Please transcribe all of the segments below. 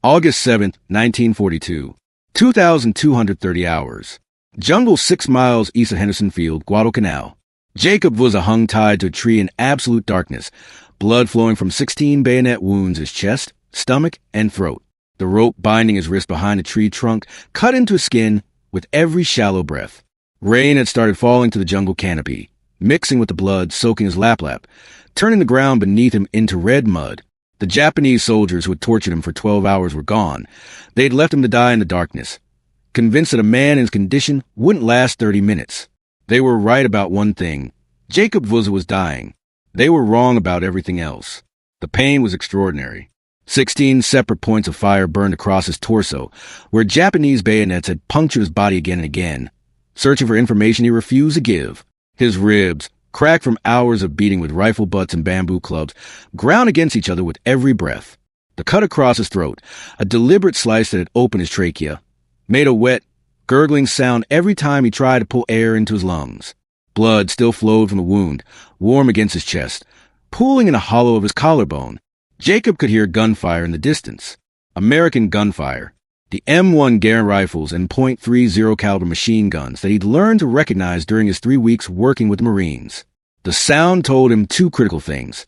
August 7th, 1942. 2,230 hours. Jungle 6 miles east of Henderson Field, Guadalcanal. Jacob Vouza hung tied to a tree in absolute darkness, blood flowing from 16 bayonet wounds in his chest, stomach, and throat. The rope binding his wrist behind a tree trunk cut into his skin with every shallow breath. Rain had started falling to the jungle canopy, mixing with the blood soaking his lap, turning the ground beneath him into red mud. The Japanese soldiers who had tortured him for 12 hours were gone. They had left him to die in the darkness, convinced that a man in his condition wouldn't last 30 minutes. They were right about one thing. Jacob Vouza was dying. They were wrong about everything else. The pain was extraordinary. 16 separate points of fire burned across his torso, where Japanese bayonets had punctured his body again and again. Searching for information he refused to give. His ribs, cracked from hours of beating with rifle butts and bamboo clubs, ground against each other with every breath. The cut across his throat, a deliberate slice that had opened his trachea, made a wet, gurgling sound every time he tried to pull air into his lungs. Blood still flowed from the wound, warm against his chest, pooling in a hollow of his collarbone. Jacob could hear gunfire in the distance. American gunfire. The M1 Garand rifles and .30 caliber machine guns that he'd learned to recognize during his 3 weeks working with the Marines. The sound told him two critical things.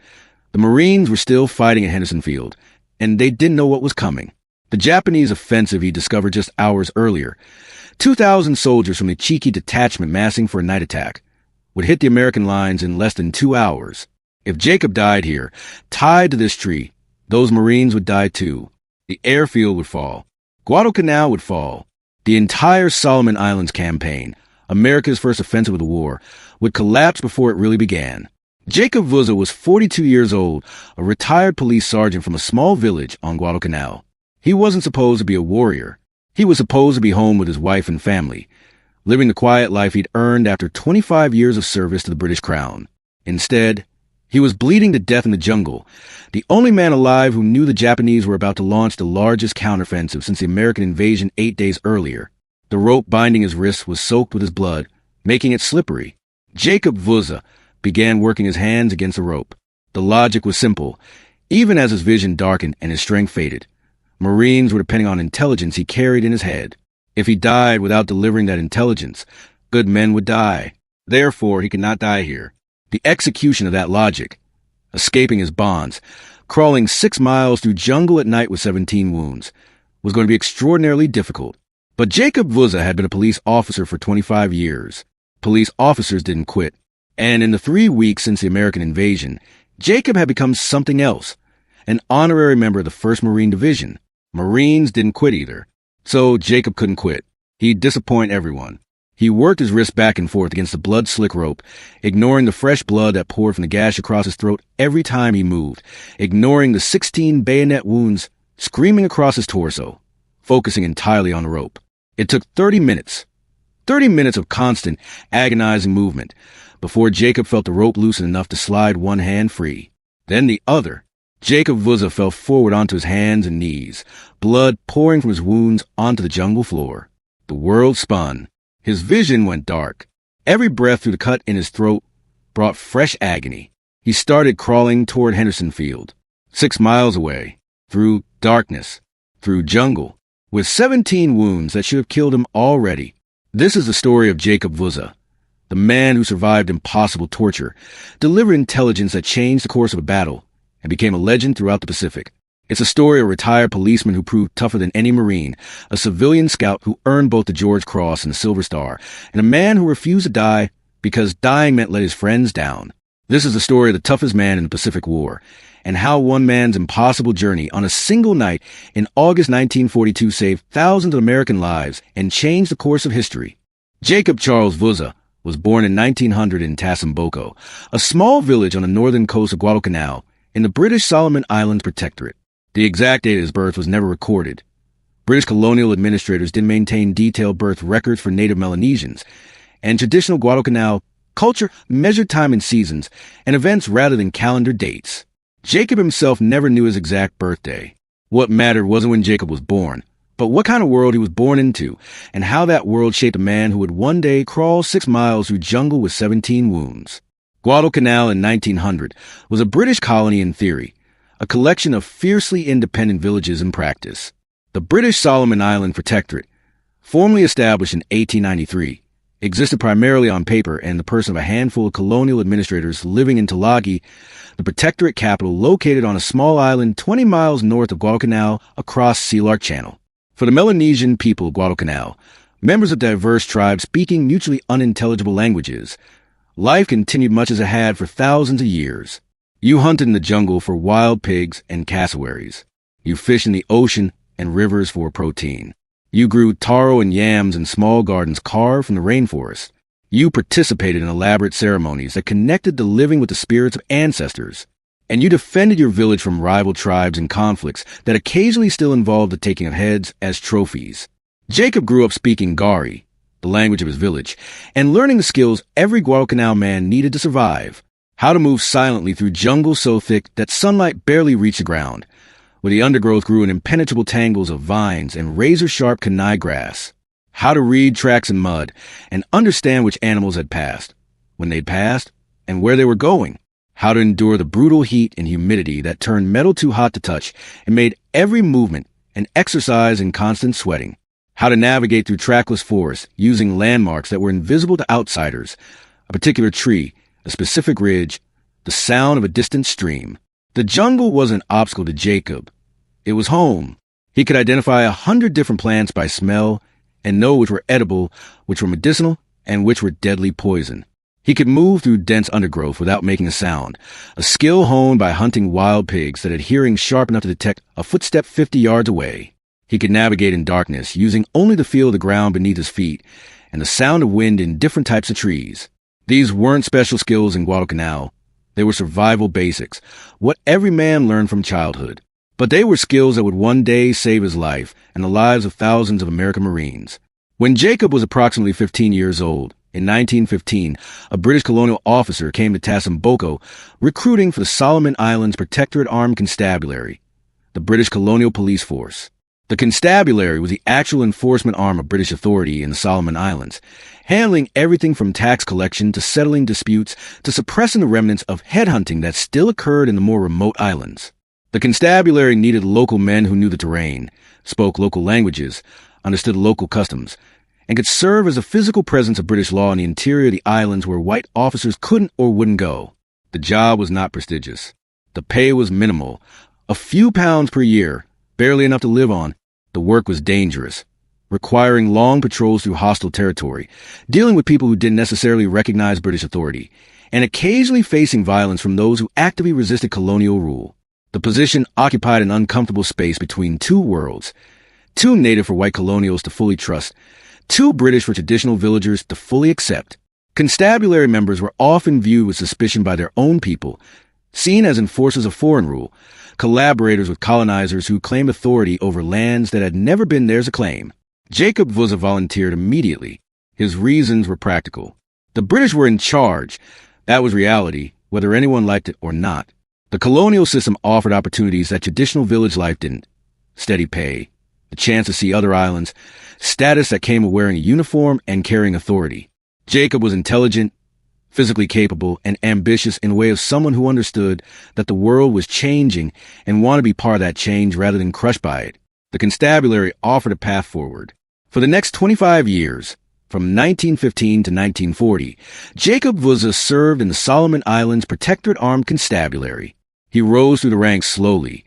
The Marines were still fighting at Henderson Field, and they didn't know what was coming. The Japanese offensive he discovered just hours earlier, 2,000 soldiers from the cheeky detachment massing for a night attack, would hit the American lines in less than 2 hours. If Jacob died here, tied to this tree, those Marines would die too. The airfield would fall. Guadalcanal would fall. The entire Solomon Islands campaign, America's first offensive of the war, would collapse before it really began. Jacob Vouza was 42 years old, a retired police sergeant from a small village on Guadalcanal. He wasn't supposed to be a warrior. He was supposed to be home with his wife and family, living the quiet life he'd earned after 25 years of service to the British Crown. Instead, he was bleeding to death in the jungle, the only man alive who knew the Japanese were about to launch the largest counteroffensive since the American invasion 8 days earlier. The rope binding his wrists was soaked with his blood, making it slippery. Jacob Vouza began working his hands against the rope. The logic was simple, even as his vision darkened and his strength faded. Marines were depending on intelligence he carried in his head. If he died without delivering that intelligence, good men would die. Therefore, he could not die here. The execution of that logic, escaping his bonds, crawling 6 miles through jungle at night with 17 wounds, was going to be extraordinarily difficult. But Jacob Vouza had been a police officer for 25 years. Police officers didn't quit. And in the 3 weeks since the American invasion, Jacob had become something else, an honorary member of the 1st Marine Division. Marines didn't quit either. So Jacob couldn't quit. He'd disappoint everyone. He worked his wrist back and forth against the blood-slick rope, ignoring the fresh blood that poured from the gash across his throat every time he moved, ignoring the 16 bayonet wounds screaming across his torso, focusing entirely on the rope. It took 30 minutes. 30 minutes of constant, agonizing movement before Jacob felt the rope loosen enough to slide one hand free. Then the other. Jacob Vouza fell forward onto his hands and knees, blood pouring from his wounds onto the jungle floor. The world spun. His vision went dark. Every breath through the cut in his throat brought fresh agony. He started crawling toward Henderson Field, 6 miles away, through darkness, through jungle, with 17 wounds that should have killed him already. This is the story of Jacob Vouza, the man who survived impossible torture, delivered intelligence that changed the course of a battle, and became a legend throughout the Pacific. It's a story of a retired policeman who proved tougher than any Marine, a civilian scout who earned both the George Cross and the Silver Star, and a man who refused to die because dying meant let his friends down. This is the story of the toughest man in the Pacific War, and how one man's impossible journey on a single night in August 1942 saved thousands of American lives and changed the course of history. Jacob Charles Vouza was born in 1900 in Tasamboko, a small village on the northern coast of Guadalcanal in the British Solomon Islands Protectorate. The exact date of his birth was never recorded. British colonial administrators didn't maintain detailed birth records for native Melanesians, and traditional Guadalcanal culture measured time in seasons and events rather than calendar dates. Jacob himself never knew his exact birthday. What mattered wasn't when Jacob was born, but what kind of world he was born into, and how that world shaped a man who would one day crawl 6 miles through jungle with 17 wounds. Guadalcanal in 1900 was a British colony in theory, a collection of fiercely independent villages in practice. The British Solomon Island Protectorate, formally established in 1893, existed primarily on paper and the person of a handful of colonial administrators living in Tulagi, the protectorate capital located on a small island 20 miles north of Guadalcanal across Sea Lark Channel. For the Melanesian people of Guadalcanal, members of diverse tribes speaking mutually unintelligible languages, life continued much as it had for thousands of years. You hunted in the jungle for wild pigs and cassowaries. You fished in the ocean and rivers for protein. You grew taro and yams in small gardens carved from the rainforest. You participated in elaborate ceremonies that connected the living with the spirits of ancestors. And you defended your village from rival tribes and conflicts that occasionally still involved the taking of heads as trophies. Jacob grew up speaking Gari, the language of his village, and learning the skills every Guadalcanal man needed to survive. How to move silently through jungle so thick that sunlight barely reached the ground, where the undergrowth grew in impenetrable tangles of vines and razor-sharp kanai grass. How to read tracks in mud and understand which animals had passed, when they'd passed, and where they were going. How to endure the brutal heat and humidity that turned metal too hot to touch and made every movement an exercise in constant sweating. How to navigate through trackless forests using landmarks that were invisible to outsiders, a particular tree, a specific ridge, the sound of a distant stream. The jungle wasn't an obstacle to Jacob. It was home. He could identify 100 different plants by smell and know which were edible, which were medicinal, and which were deadly poison. He could move through dense undergrowth without making a sound, a skill honed by hunting wild pigs that had hearing sharp enough to detect a footstep 50 yards away. He could navigate in darkness, using only the feel of the ground beneath his feet and the sound of wind in different types of trees. These weren't special skills in Guadalcanal. They were survival basics, what every man learned from childhood. But they were skills that would one day save his life and the lives of thousands of American Marines. When Jacob was approximately 15 years old, in 1915, a British colonial officer came to Tasamboko, recruiting for the Solomon Islands Protectorate Armed Constabulary, the British colonial police force. The constabulary was the actual enforcement arm of British authority in the Solomon Islands, handling everything from tax collection to settling disputes to suppressing the remnants of headhunting that still occurred in the more remote islands. The constabulary needed local men who knew the terrain, spoke local languages, understood local customs, and could serve as a physical presence of British law in the interior of the islands where white officers couldn't or wouldn't go. The job was not prestigious. The pay was minimal, a few pounds per year, barely enough to live on. The work was dangerous, requiring long patrols through hostile territory, dealing with people who didn't necessarily recognize British authority, and occasionally facing violence from those who actively resisted colonial rule. The position occupied an uncomfortable space between two worlds, too native for white colonials to fully trust, too British for traditional villagers to fully accept. Constabulary members were often viewed with suspicion by their own people, seen as enforcers of foreign rule, collaborators with colonizers who claimed authority over lands that had never been theirs to claim. Jacob Vouza volunteered immediately. His reasons were practical. The British were in charge. That was reality, whether anyone liked it or not. The colonial system offered opportunities that traditional village life didn't. Steady pay, the chance to see other islands, status that came with wearing a uniform and carrying authority. Jacob was intelligent, physically capable, and ambitious in the way of someone who understood that the world was changing and wanted to be part of that change rather than crushed by it. The constabulary offered a path forward. For the next 25 years, from 1915 to 1940, Jacob Vouza served in the Solomon Islands Protectorate Armed Constabulary. He rose through the ranks slowly.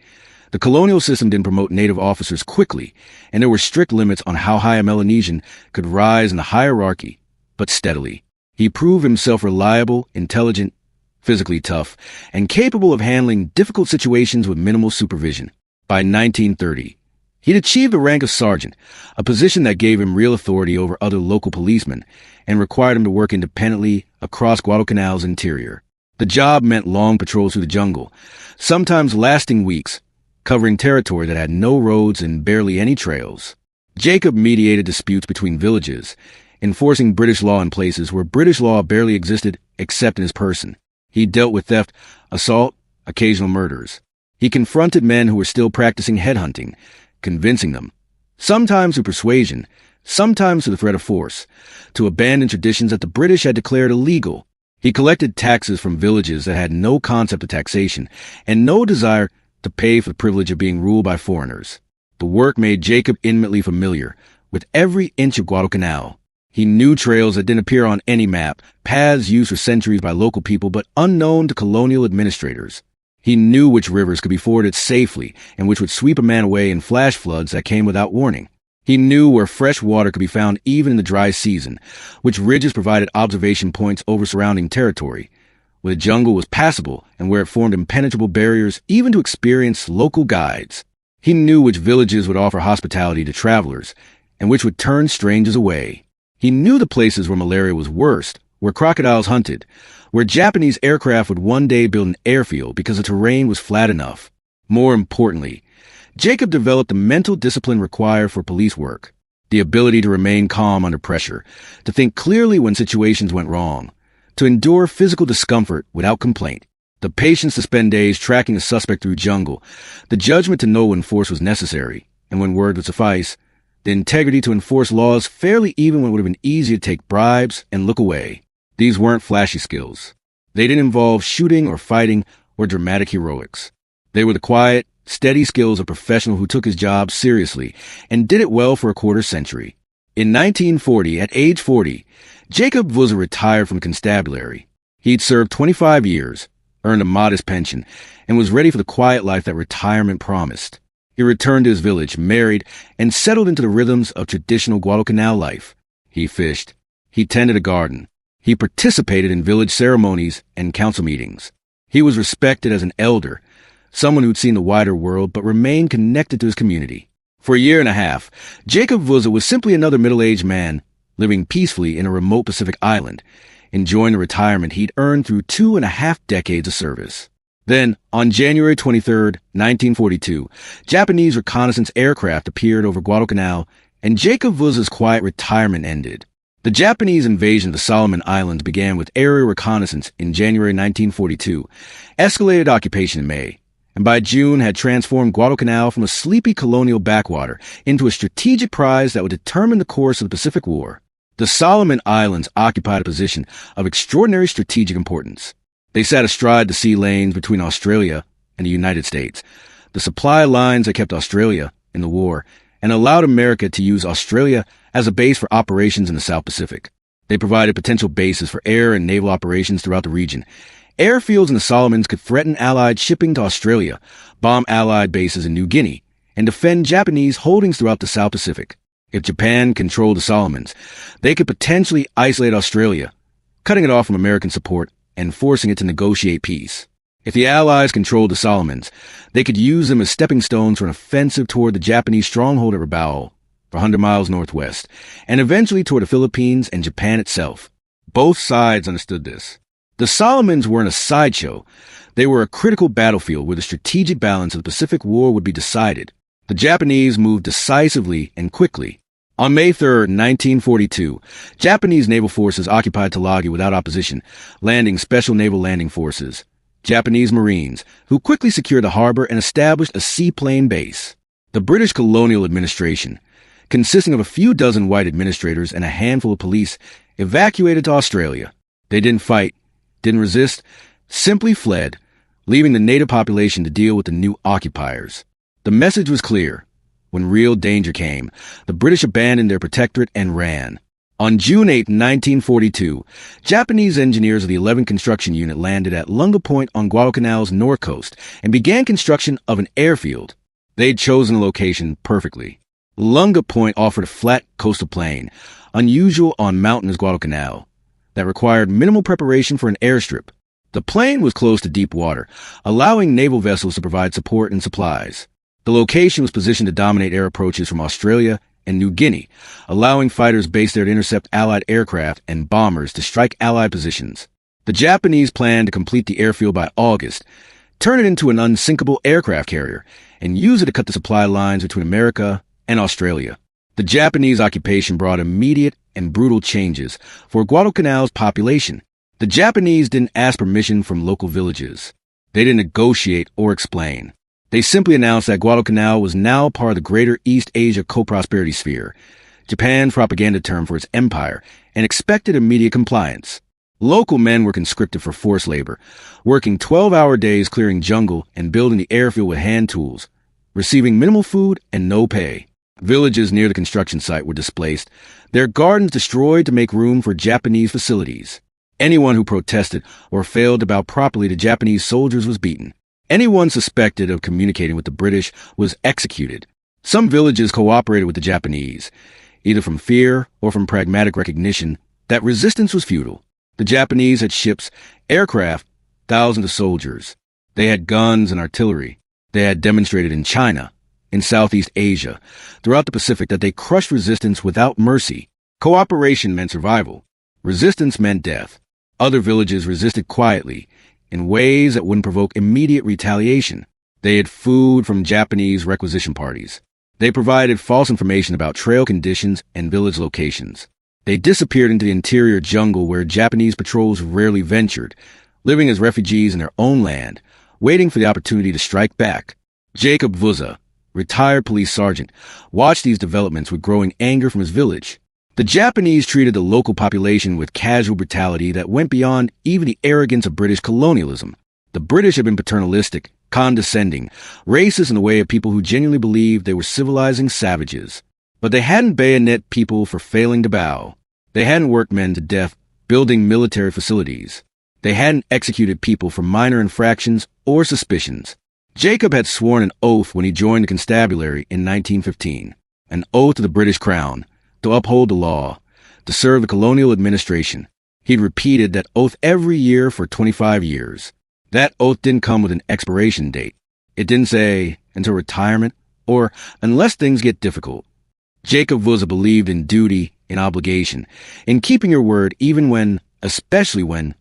The colonial system didn't promote native officers quickly, and there were strict limits on how high a Melanesian could rise in the hierarchy, but steadily. He proved himself reliable, intelligent, physically tough, and capable of handling difficult situations with minimal supervision. By 1930, he'd achieved the rank of sergeant, a position that gave him real authority over other local policemen and required him to work independently across Guadalcanal's interior. The job meant long patrols through the jungle, sometimes lasting weeks, covering territory that had no roads and barely any trails. Jacob mediated disputes between villages, enforcing British law in places where British law barely existed except in his person. He dealt with theft, assault, occasional murders. He confronted men who were still practicing headhunting, convincing them, sometimes through persuasion, sometimes through the threat of force, to abandon traditions that the British had declared illegal. He collected taxes from villages that had no concept of taxation and no desire to pay for the privilege of being ruled by foreigners. The work made Jacob intimately familiar with every inch of Guadalcanal. He knew trails that didn't appear on any map, paths used for centuries by local people but unknown to colonial administrators. He knew which rivers could be forded safely and which would sweep a man away in flash floods that came without warning. He knew where fresh water could be found even in the dry season, which ridges provided observation points over surrounding territory, where the jungle was passable and where it formed impenetrable barriers even to experienced local guides. He knew which villages would offer hospitality to travelers and which would turn strangers away. He knew the places where malaria was worst, where crocodiles hunted, where Japanese aircraft would one day build an airfield because the terrain was flat enough. More importantly, Jacob developed the mental discipline required for police work, the ability to remain calm under pressure, to think clearly when situations went wrong, to endure physical discomfort without complaint, the patience to spend days tracking a suspect through jungle, the judgment to know when force was necessary, and when word would suffice, the integrity to enforce laws fairly even when it would have been easy to take bribes and look away. These weren't flashy skills. They didn't involve shooting or fighting or dramatic heroics. They were the quiet, steady skills of a professional who took his job seriously and did it well for a quarter century. In 1940, at age 40, Jacob Vouza retired from constabulary. He'd served 25 years, earned a modest pension, and was ready for the quiet life that retirement promised. He returned to his village, married, and settled into the rhythms of traditional Guadalcanal life. He fished. He tended a garden. He participated in village ceremonies and council meetings. He was respected as an elder, someone who'd seen the wider world but remained connected to his community. For a year and a half, Jacob Vouza was simply another middle-aged man living peacefully in a remote Pacific island, enjoying the retirement he'd earned through 2.5 decades of service. Then, on January 23, 1942, Japanese reconnaissance aircraft appeared over Guadalcanal, and Jacob Vouza's quiet retirement ended. The Japanese invasion of the Solomon Islands began with aerial reconnaissance in January 1942, escalated occupation in May, and by June had transformed Guadalcanal from a sleepy colonial backwater into a strategic prize that would determine the course of the Pacific War. The Solomon Islands occupied a position of extraordinary strategic importance. They sat astride the sea lanes between Australia and the United States, the supply lines that kept Australia in the war and allowed America to use Australia as a base for operations in the South Pacific. They provided potential bases for air and naval operations throughout the region. Airfields in the Solomons could threaten Allied shipping to Australia, bomb Allied bases in New Guinea, and defend Japanese holdings throughout the South Pacific. If Japan controlled the Solomons, they could potentially isolate Australia, cutting it off from American support and forcing it to negotiate peace. If the Allies controlled the Solomons, they could use them as stepping stones for an offensive toward the Japanese stronghold at Rabaul, 400 miles northwest, and eventually toward the Philippines and Japan itself. Both sides understood this. The Solomons weren't a sideshow. They were a critical battlefield where the strategic balance of the Pacific War would be decided. The Japanese moved decisively and quickly. On May 3, 1942, Japanese naval forces occupied Tulagi without opposition, landing Special Naval Landing Forces, Japanese Marines, who quickly secured the harbor and established a seaplane base. The British colonial administration, consisting of a few dozen white administrators and a handful of police, evacuated to Australia. They didn't fight, didn't resist, simply fled, leaving the native population to deal with the new occupiers. The message was clear. When real danger came, the British abandoned their protectorate and ran. On June 8, 1942, Japanese engineers of the 11th Construction Unit landed at Lunga Point on Guadalcanal's north coast and began construction of an airfield. They'd chosen the location perfectly. Lunga Point offered a flat coastal plain, unusual on mountainous Guadalcanal, that required minimal preparation for an airstrip. The plain was close to deep water, allowing naval vessels to provide support and supplies. The location was positioned to dominate air approaches from Australia and New Guinea, allowing fighters based there to intercept Allied aircraft and bombers to strike Allied positions. The Japanese planned to complete the airfield by August, turn it into an unsinkable aircraft carrier, and use it to cut the supply lines between America and Australia. The Japanese occupation brought immediate and brutal changes for Guadalcanal's population. The Japanese didn't ask permission from local villages. They didn't negotiate or explain. They simply announced that Guadalcanal was now part of the greater East Asia co-prosperity sphere, Japan's propaganda term for its empire, and expected immediate compliance. Local men were conscripted for forced labor, working 12-hour days clearing jungle and building the airfield with hand tools, receiving minimal food and no pay. Villages near the construction site were displaced, their gardens destroyed to make room for Japanese facilities. Anyone who protested or failed to bow properly to Japanese soldiers was beaten. Anyone suspected of communicating with the British was executed. Some villages cooperated with the Japanese, either from fear or from pragmatic recognition that resistance was futile. The Japanese had ships, aircraft, thousands of soldiers. They had guns and artillery. They had demonstrated in China, in Southeast Asia, throughout the Pacific that they crushed resistance without mercy. Cooperation meant survival. Resistance meant death. Other villages resisted quietly, in ways that wouldn't provoke immediate retaliation. They had food from Japanese requisition parties. They provided false information about trail conditions and village locations. They disappeared into the interior jungle where Japanese patrols rarely ventured, living as refugees in their own land, waiting for the opportunity to strike back. Jacob Vouza, retired police sergeant, watched these developments with growing anger from his village. The Japanese treated the local population with casual brutality that went beyond even the arrogance of British colonialism. The British had been paternalistic, condescending, racist in the way of people who genuinely believed they were civilizing savages. But they hadn't bayoneted people for failing to bow. They hadn't worked men to death building military facilities. They hadn't executed people for minor infractions or suspicions. Jacob had sworn an oath when he joined the constabulary in 1915, an oath to the British Crown, to uphold the law, to serve the colonial administration. He'd repeated that oath every year for 25 years. That oath didn't come with an expiration date. It didn't say, until retirement, or unless things get difficult. Jacob Vouza believed in duty, in obligation, in keeping your word even when, especially when,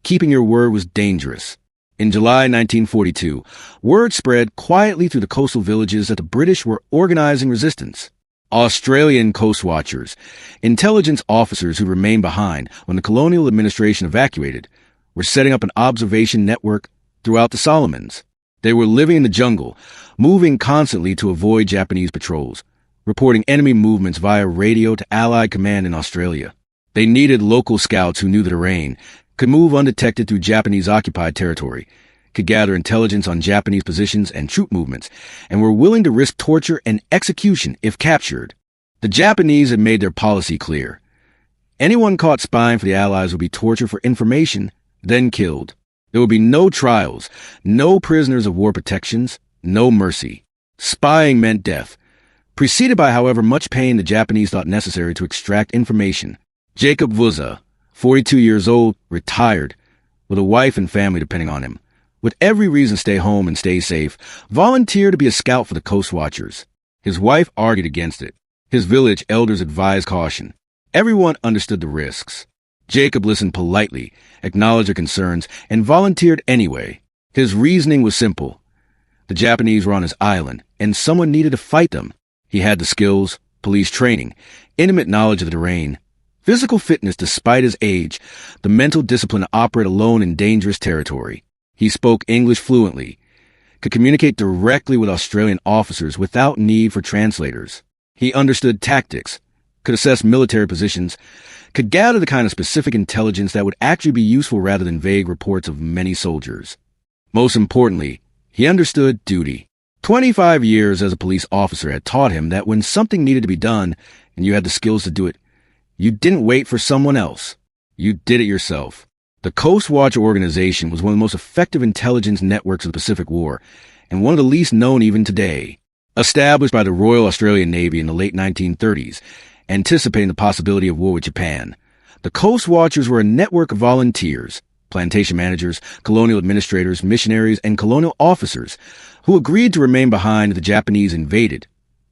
keeping your word was dangerous. In July 1942, word spread quietly through the coastal villages that the British were organizing resistance. Australian Coastwatchers, intelligence officers who remained behind when the colonial administration evacuated, were setting up an observation network throughout the Solomons. They were living in the jungle, moving constantly to avoid Japanese patrols, reporting enemy movements via radio to Allied command in Australia. They needed local scouts who knew the terrain, could move undetected through Japanese-occupied territory, could gather intelligence on Japanese positions and troop movements, and were willing to risk torture and execution if captured. The Japanese had made their policy clear. Anyone caught spying for the Allies would be tortured for information, then killed. There would be no trials, no prisoners of war protections, no mercy. Spying meant death, preceded by however much pain the Japanese thought necessary to extract information. Jacob Vouza, 42 years old, retired, with a wife and family depending on him, with every reason to stay home and stay safe, volunteered to be a scout for the Coastwatchers. His wife argued against it. His village elders advised caution. Everyone understood the risks. Jacob listened politely, acknowledged their concerns, and volunteered anyway. His reasoning was simple. The Japanese were on his island, and someone needed to fight them. He had the skills, police training, intimate knowledge of the terrain, physical fitness despite his age, the mental discipline to operate alone in dangerous territory. He spoke English fluently, could communicate directly with Australian officers without need for translators. He understood tactics, could assess military positions, could gather the kind of specific intelligence that would actually be useful rather than vague reports of many soldiers. Most importantly, he understood duty. 25 years as a police officer had taught him that when something needed to be done and you had the skills to do it, you didn't wait for someone else. You did it yourself. The Coastwatcher organization was one of the most effective intelligence networks of the Pacific War, and one of the least known even today. Established by the Royal Australian Navy in the late 1930s, anticipating the possibility of war with Japan, the Coastwatchers were a network of volunteers, plantation managers, colonial administrators, missionaries, and colonial officers who agreed to remain behind if the Japanese invaded,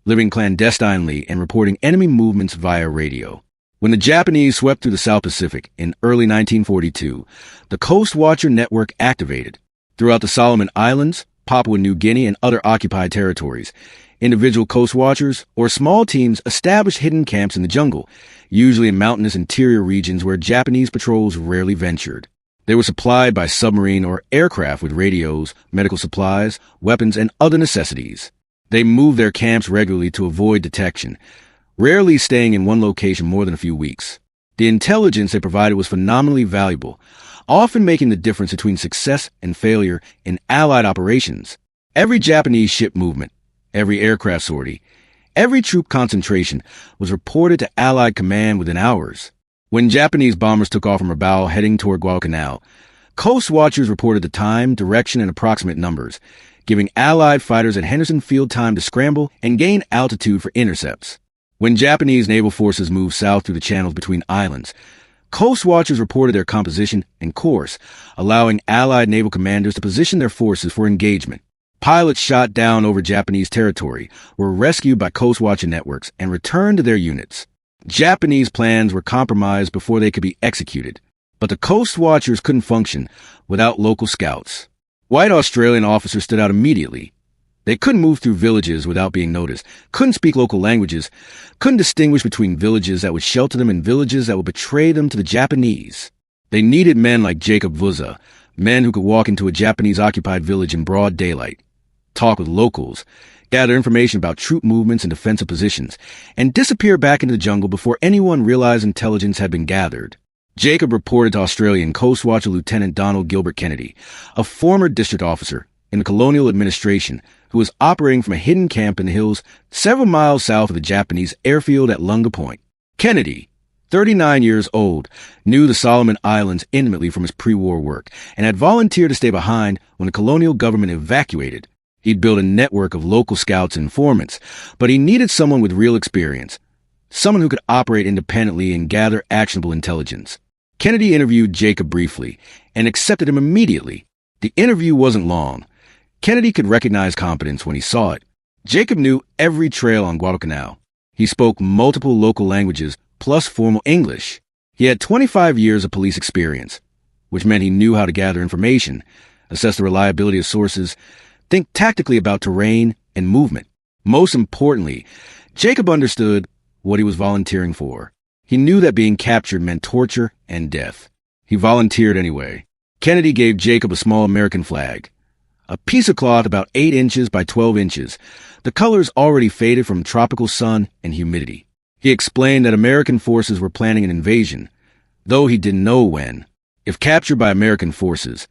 living clandestinely and reporting enemy movements via radio. When the Japanese swept through the South Pacific in early 1942, the Coastwatcher network activated. Throughout the Solomon Islands, Papua New Guinea, and other occupied territories, individual Coastwatchers or small teams established hidden camps in the jungle, usually in mountainous interior regions where Japanese patrols rarely ventured. They were supplied by submarine or aircraft with radios, medical supplies, weapons, and other necessities. They moved their camps regularly to avoid detection, rarely staying in one location more than a few weeks. The intelligence they provided was phenomenally valuable, often making the difference between success and failure in Allied operations. Every Japanese ship movement, every aircraft sortie, every troop concentration was reported to Allied command within hours. When Japanese bombers took off from Rabaul heading toward Guadalcanal, Coastwatchers reported the time, direction, and approximate numbers, giving Allied fighters at Henderson Field time to scramble and gain altitude for intercepts. When Japanese naval forces moved south through the channels between islands, Coastwatchers reported their composition and course, allowing Allied naval commanders to position their forces for engagement. Pilots shot down over Japanese territory were rescued by Coastwatcher networks and returned to their units. Japanese plans were compromised before they could be executed, but the Coastwatchers couldn't function without local scouts. White Australian officers stood out immediately. They couldn't move through villages without being noticed, couldn't speak local languages, couldn't distinguish between villages that would shelter them and villages that would betray them to the Japanese. They needed men like Jacob Vouza, men who could walk into a Japanese-occupied village in broad daylight, talk with locals, gather information about troop movements and defensive positions, and disappear back into the jungle before anyone realized intelligence had been gathered. Jacob reported to Australian Coastwatcher Lieutenant Donald Gilbert Kennedy, a former district officer in the colonial administration who was operating from a hidden camp in the hills several miles south of the Japanese airfield at Lunga Point. Kennedy, 39 years old, knew the Solomon Islands intimately from his pre-war work and had volunteered to stay behind when the colonial government evacuated. He'd built a network of local scouts and informants, but he needed someone with real experience, someone who could operate independently and gather actionable intelligence. Kennedy interviewed Jacob briefly and accepted him immediately. The interview wasn't long. Kennedy could recognize competence when he saw it. Jacob knew every trail on Guadalcanal. He spoke multiple local languages plus formal English. He had 25 years of police experience, which meant he knew how to gather information, assess the reliability of sources, think tactically about terrain and movement. Most importantly, Jacob understood what he was volunteering for. He knew that being captured meant torture and death. He volunteered anyway. Kennedy gave Jacob a small American flag, a piece of cloth about 8 inches by 12 inches, the colors already faded from tropical sun and humidity. He explained that American forces were planning an invasion, though he didn't know when. If captured by American forces,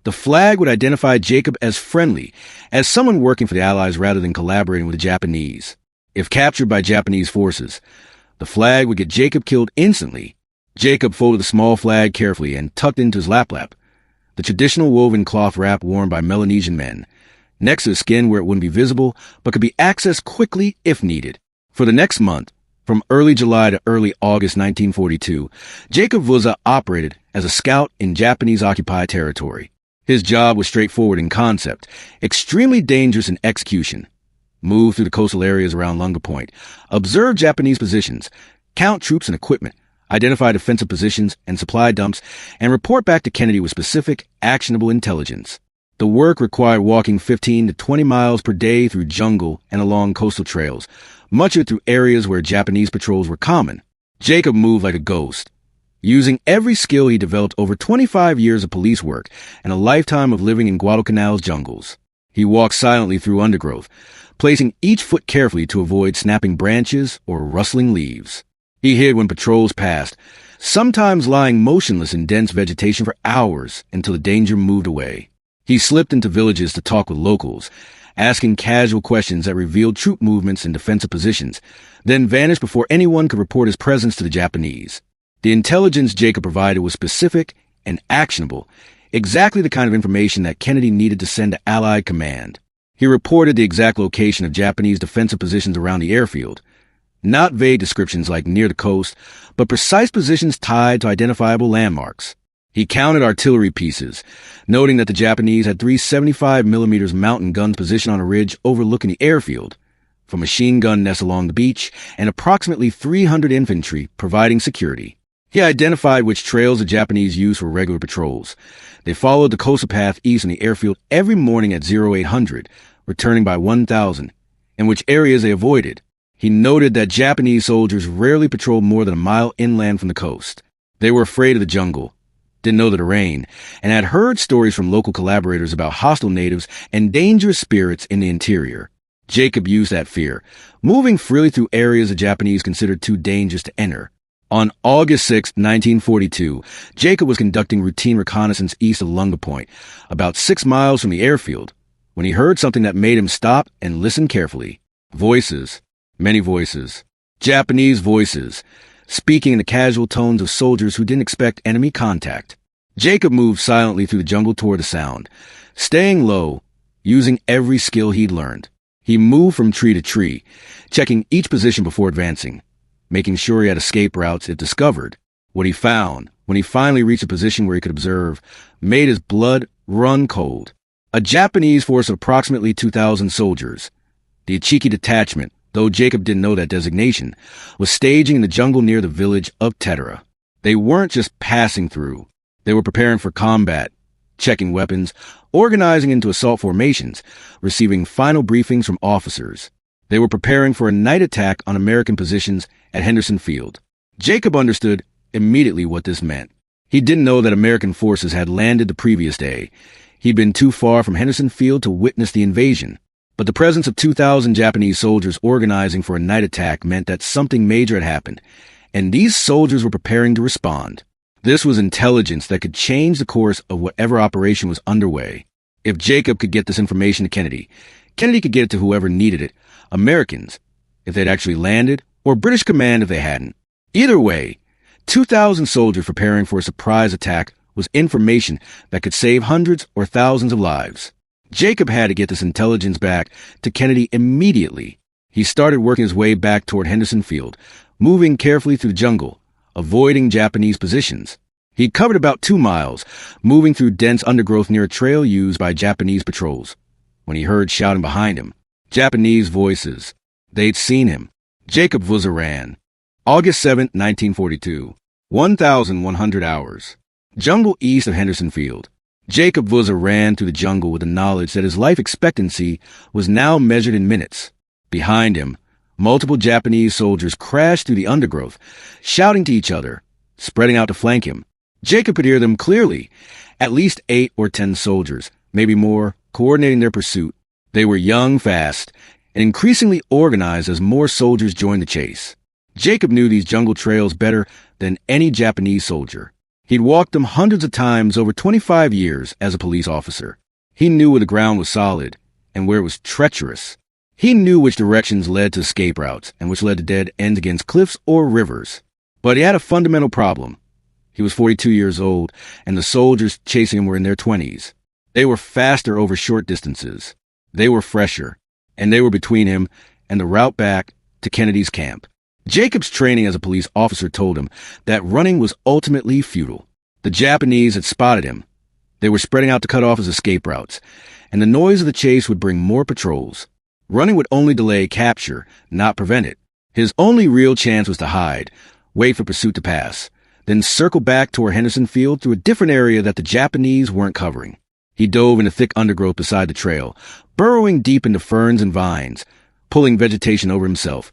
the flag would identify Jacob as friendly, as someone working for the Allies rather than collaborating with the Japanese. If captured by Japanese forces, the flag would get Jacob killed instantly. Jacob folded the small flag carefully and tucked into his lap, the traditional woven cloth wrap worn by Melanesian men, next to the skin where it wouldn't be visible but could be accessed quickly if needed. For the next month, from early July to early August 1942, Jacob Vouza operated as a scout in Japanese-occupied territory. His job was straightforward in concept, extremely dangerous in execution. Move through the coastal areas around Lunga Point, observe Japanese positions, count troops and equipment, identify defensive positions and supply dumps, and report back to Kennedy with specific, actionable intelligence. The work required walking 15 to 20 miles per day through jungle and along coastal trails, much of it through areas where Japanese patrols were common. Jacob moved like a ghost, using every skill he developed over 25 years of police work and a lifetime of living in Guadalcanal's jungles. He walked silently through undergrowth, placing each foot carefully to avoid snapping branches or rustling leaves. He hid when patrols passed, sometimes lying motionless in dense vegetation for hours until the danger moved away. He slipped into villages to talk with locals, asking casual questions that revealed troop movements and defensive positions, then vanished before anyone could report his presence to the Japanese. The intelligence Jacob provided was specific and actionable, exactly the kind of information that Kennedy needed to send to Allied command. He reported the exact location of Japanese defensive positions around the airfield, not vague descriptions like near the coast, but precise positions tied to identifiable landmarks. He counted artillery pieces, noting that the Japanese had 3 75mm mountain guns positioned on a ridge overlooking the airfield, from machine gun nests along the beach, and approximately 300 infantry providing security. He identified which trails the Japanese used for regular patrols. They followed the coastal path east on the airfield every morning at 0800, returning by 1000, and which areas they avoided. He noted that Japanese soldiers rarely patrolled more than a mile inland from the coast. They were afraid of the jungle, didn't know the terrain, and had heard stories from local collaborators about hostile natives and dangerous spirits in the interior. Jacob used that fear, moving freely through areas the Japanese considered too dangerous to enter. On August 6, 1942, Jacob was conducting routine reconnaissance east of Lunga Point, about 6 miles from the airfield, when he heard something that made him stop and listen carefully. Voices. Many voices. Japanese voices, speaking in the casual tones of soldiers who didn't expect enemy contact. Jacob moved silently through the jungle toward the sound, staying low, using every skill he'd learned. He moved from tree to tree, checking each position before advancing, making sure he had escape routes if discovered. What he found, when he finally reached a position where he could observe, made his blood run cold. A Japanese force of approximately 2,000 soldiers. The Ichiki detachment, though Jacob didn't know that designation, was staging in the jungle near the village of Tenaru. They weren't just passing through. They were preparing for combat, checking weapons, organizing into assault formations, receiving final briefings from officers. They were preparing for a night attack on American positions at Henderson Field. Jacob understood immediately what this meant. He didn't know that American forces had landed the previous day. He'd been too far from Henderson Field to witness the invasion. But the presence of 2,000 Japanese soldiers organizing for a night attack meant that something major had happened, and these soldiers were preparing to respond. This was intelligence that could change the course of whatever operation was underway. If Jacob could get this information to Kennedy, Kennedy could get it to whoever needed it, Americans, if they'd actually landed, or British command if they hadn't. Either way, 2,000 soldiers preparing for a surprise attack was information that could save hundreds or thousands of lives. Jacob had to get this intelligence back to Kennedy immediately. He started working his way back toward Henderson Field, moving carefully through the jungle, avoiding Japanese positions. He covered about 2 miles, moving through dense undergrowth near a trail used by Japanese patrols, when he heard shouting behind him. Japanese voices. They'd seen him. Jacob Vouza ran. August 7, 1942. 1,100 hours. Jungle east of Henderson Field. Jacob Vouza ran through the jungle with the knowledge that his life expectancy was now measured in minutes. Behind him, multiple Japanese soldiers crashed through the undergrowth, shouting to each other, spreading out to flank him. Jacob could hear them clearly. At least 8 or 10 soldiers, maybe more, coordinating their pursuit. They were young, fast, and increasingly organized as more soldiers joined the chase. Jacob knew these jungle trails better than any Japanese soldier. He'd walked them hundreds of times over 25 years as a police officer. He knew where the ground was solid and where it was treacherous. He knew which directions led to escape routes and which led to dead ends against cliffs or rivers. But he had a fundamental problem. He was 42 years old, and the soldiers chasing him were in their 20s. They were faster over short distances. They were fresher, and they were between him and the route back to Kennedy's camp. Jacob's training as a police officer told him that running was ultimately futile. The Japanese had spotted him. They were spreading out to cut off his escape routes, and the noise of the chase would bring more patrols. Running would only delay capture, not prevent it. His only real chance was to hide, wait for pursuit to pass, then circle back toward Henderson Field through a different area that the Japanese weren't covering. He dove into thick undergrowth beside the trail, burrowing deep into ferns and vines, pulling vegetation over himself,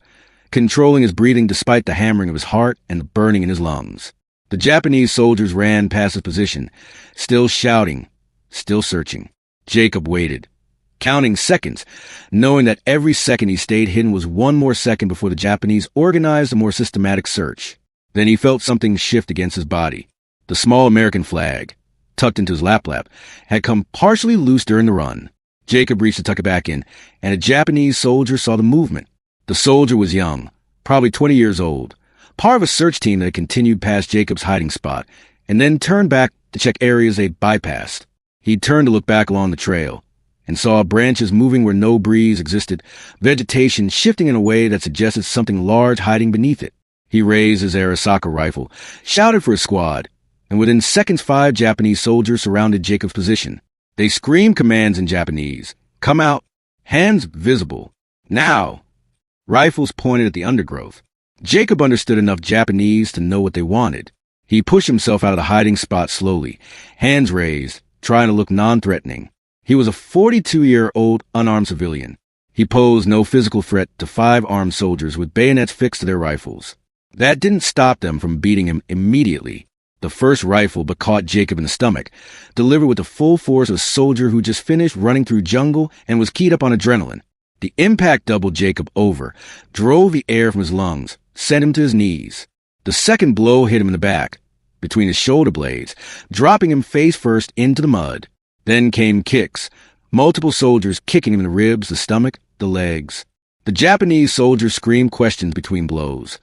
controlling his breathing despite the hammering of his heart and the burning in his lungs. The Japanese soldiers ran past his position, still shouting, still searching. Jacob waited, counting seconds, knowing that every second he stayed hidden was one more second before the Japanese organized a more systematic search. Then he felt something shift against his body. The small American flag, tucked into his lap, had come partially loose during the run. Jacob reached to tuck it back in, and a Japanese soldier saw the movement. The soldier was young, probably 20 years old, part of a search team that had continued past Jacob's hiding spot, and then turned back to check areas they'd bypassed. He turned to look back along the trail, and saw branches moving where no breeze existed, vegetation shifting in a way that suggested something large hiding beneath it. He raised his Arisaka rifle, shouted for his squad, and within seconds 5 Japanese soldiers surrounded Jacob's position. They screamed commands in Japanese. Come out. Hands visible. Now. Rifles pointed at the undergrowth. Jacob understood enough Japanese to know what they wanted. He pushed himself out of the hiding spot slowly, hands raised, trying to look non-threatening. He was a 42-year-old unarmed civilian. He posed no physical threat to 5 armed soldiers with bayonets fixed to their rifles. That didn't stop them from beating him immediately. The first rifle but caught Jacob in the stomach, delivered with the full force of a soldier who just finished running through jungle and was keyed up on adrenaline. The impact doubled Jacob over, drove the air from his lungs, sent him to his knees. The second blow hit him in the back, between his shoulder blades, dropping him face first into the mud. Then came kicks, multiple soldiers kicking him in the ribs, the stomach, the legs. The Japanese soldiers screamed questions between blows.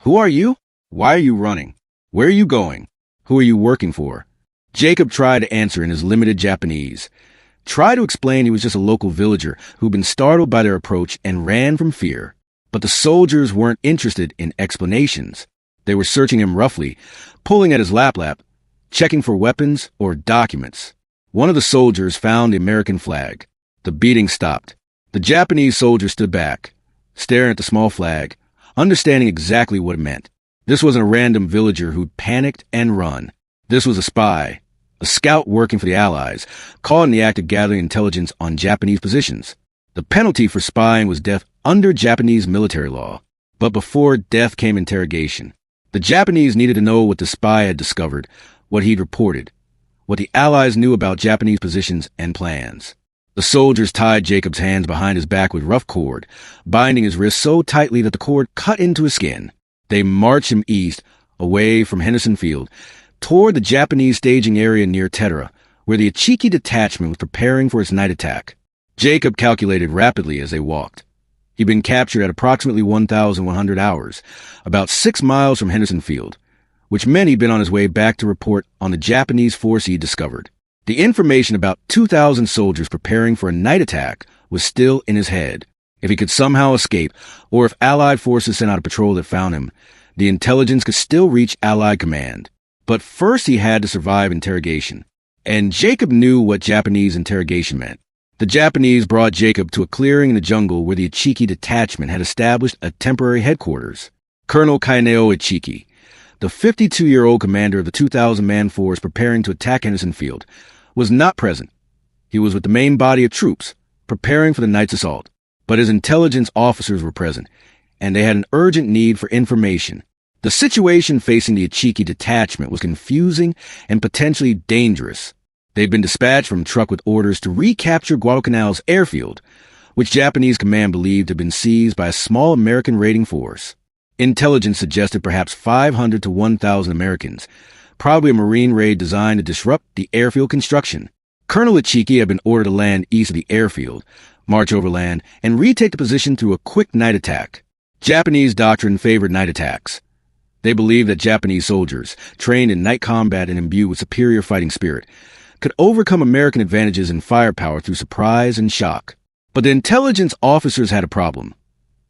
Who are you? Why are you running? Where are you going? Who are you working for? Jacob tried to answer in his limited Japanese. Tried to explain he was just a local villager who'd been startled by their approach and ran from fear. But the soldiers weren't interested in explanations. They were searching him roughly, pulling at his lap, checking for weapons or documents. One of the soldiers found the American flag. The beating stopped. The Japanese soldier stood back, staring at the small flag, understanding exactly what it meant. This wasn't a random villager who'd panicked and run. This was a spy, a scout working for the Allies, caught in the act of gathering intelligence on Japanese positions. The penalty for spying was death under Japanese military law. But before death came interrogation. The Japanese needed to know what the spy had discovered, what he'd reported, what the Allies knew about Japanese positions and plans. The soldiers tied Jacob's hands behind his back with rough cord, binding his wrists so tightly that the cord cut into his skin. They marched him east, away from Henderson Field, toward the Japanese staging area near Tenaru, where the Ichiki detachment was preparing for its night attack. Jacob calculated rapidly as they walked. He'd been captured at approximately 1,100 hours, about 6 miles from Henderson Field, which meant he'd been on his way back to report on the Japanese force he'd discovered. The information about 2,000 soldiers preparing for a night attack was still in his head. If he could somehow escape, or if Allied forces sent out a patrol that found him, the intelligence could still reach Allied command. But first he had to survive interrogation. And Jacob knew what Japanese interrogation meant. The Japanese brought Jacob to a clearing in the jungle where the Ichiki detachment had established a temporary headquarters. Colonel Kaineo Ichiki, the 52-year-old commander of the 2,000-man force preparing to attack Henderson Field, was not present. He was with the main body of troops, preparing for the night's assault. But his intelligence officers were present, and they had an urgent need for information. The situation facing the Ichiki detachment was confusing and potentially dangerous. They'd been dispatched from a truck with orders to recapture Guadalcanal's airfield, which Japanese command believed had been seized by a small American raiding force. Intelligence suggested perhaps 500 to 1,000 Americans, probably a Marine raid designed to disrupt the airfield construction. Colonel Ichiki had been ordered to land east of the airfield, march overland, and retake the position through a quick night attack. Japanese doctrine favored night attacks. They believed that Japanese soldiers, trained in night combat and imbued with superior fighting spirit, could overcome American advantages in firepower through surprise and shock. But the intelligence officers had a problem.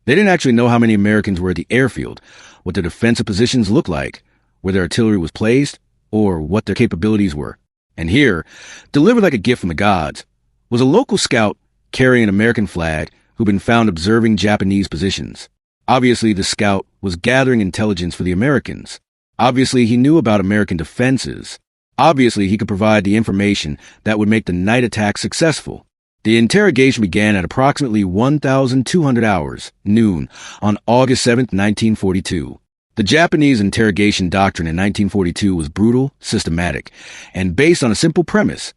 They didn't actually know how many Americans were at the airfield, what their defensive positions looked like, where their artillery was placed, or what their capabilities were. And here, delivered like a gift from the gods, was a local scout carrying an American flag who'd been found observing Japanese positions. Obviously, the scout was gathering intelligence for the Americans. Obviously, he knew about American defenses. Obviously, he could provide the information that would make the night attack successful. The interrogation began at approximately 1,200 hours, noon, on August 7, 1942. The Japanese interrogation doctrine in 1942 was brutal, systematic, and based on a simple premise.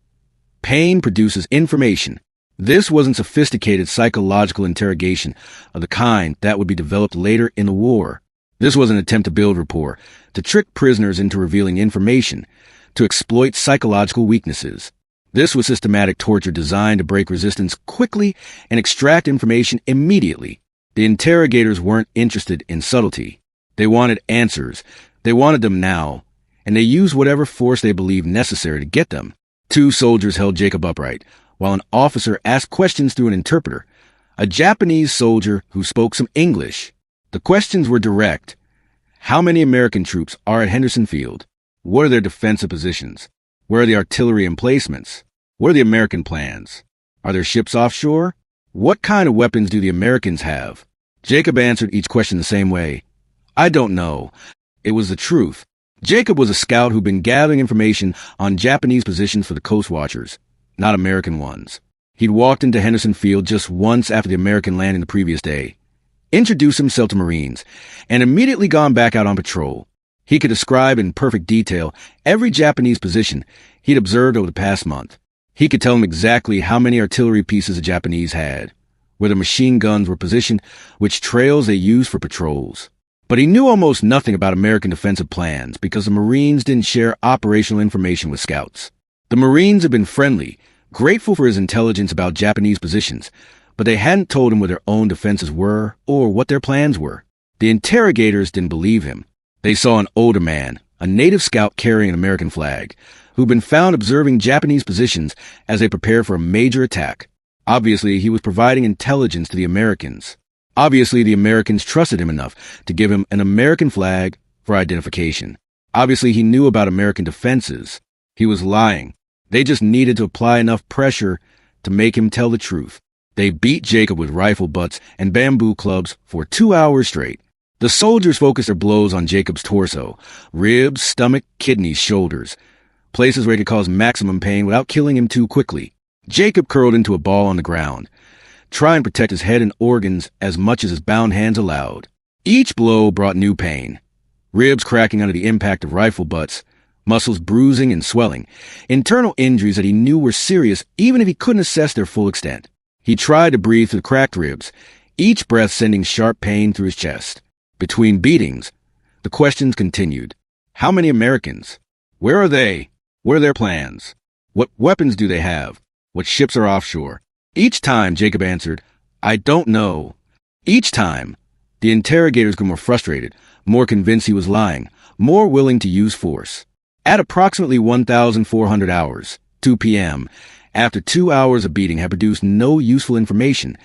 Pain produces information. This wasn't sophisticated psychological interrogation of the kind that would be developed later in the war. This was an attempt to build rapport, to trick prisoners into revealing information, to exploit psychological weaknesses. This was systematic torture designed to break resistance quickly and extract information immediately. The interrogators weren't interested in subtlety. They wanted answers. They wanted them now, and they used whatever force they believed necessary to get them. 2 soldiers held Jacob upright, while an officer asked questions through an interpreter, a Japanese soldier who spoke some English. The questions were direct. How many American troops are at Henderson Field? What are their defensive positions? Where are the artillery emplacements? What are the American plans? Are there ships offshore? What kind of weapons do the Americans have? Jacob answered each question the same way. I don't know. It was the truth. Jacob was a scout who'd been gathering information on Japanese positions for the Coastwatchers, not American ones. He'd walked into Henderson Field just once after the American landing the previous day, introduced himself to Marines, and immediately gone back out on patrol. He could describe in perfect detail every Japanese position he'd observed over the past month. He could tell them exactly how many artillery pieces the Japanese had, where the machine guns were positioned, which trails they used for patrols. But he knew almost nothing about American defensive plans because the Marines didn't share operational information with scouts. The Marines had been friendly, grateful for his intelligence about Japanese positions, but they hadn't told him where their own defenses were or what their plans were. The interrogators didn't believe him. They saw an older man, a native scout carrying an American flag, who'd been found observing Japanese positions as they prepared for a major attack. Obviously, he was providing intelligence to the Americans. Obviously, the Americans trusted him enough to give him an American flag for identification. Obviously, he knew about American defenses. He was lying. They just needed to apply enough pressure to make him tell the truth. They beat Jacob with rifle butts and bamboo clubs for 2 hours straight. The soldiers focused their blows on Jacob's torso, ribs, stomach, kidneys, shoulders, places where he could cause maximum pain without killing him too quickly. Jacob curled into a ball on the ground, trying to protect his head and organs as much as his bound hands allowed. Each blow brought new pain. Ribs cracking under the impact of rifle butts, muscles bruising and swelling, internal injuries that he knew were serious even if he couldn't assess their full extent. He tried to breathe through the cracked ribs, each breath sending sharp pain through his chest. Between beatings, the questions continued. How many Americans? Where are they? What are their plans? What weapons do they have? What ships are offshore? Each time, Jacob answered, I don't know. Each time, the interrogators grew more frustrated, more convinced he was lying, more willing to use force. At approximately 1,400 hours, 2 p.m., after 2 hours of beating had produced no useful information,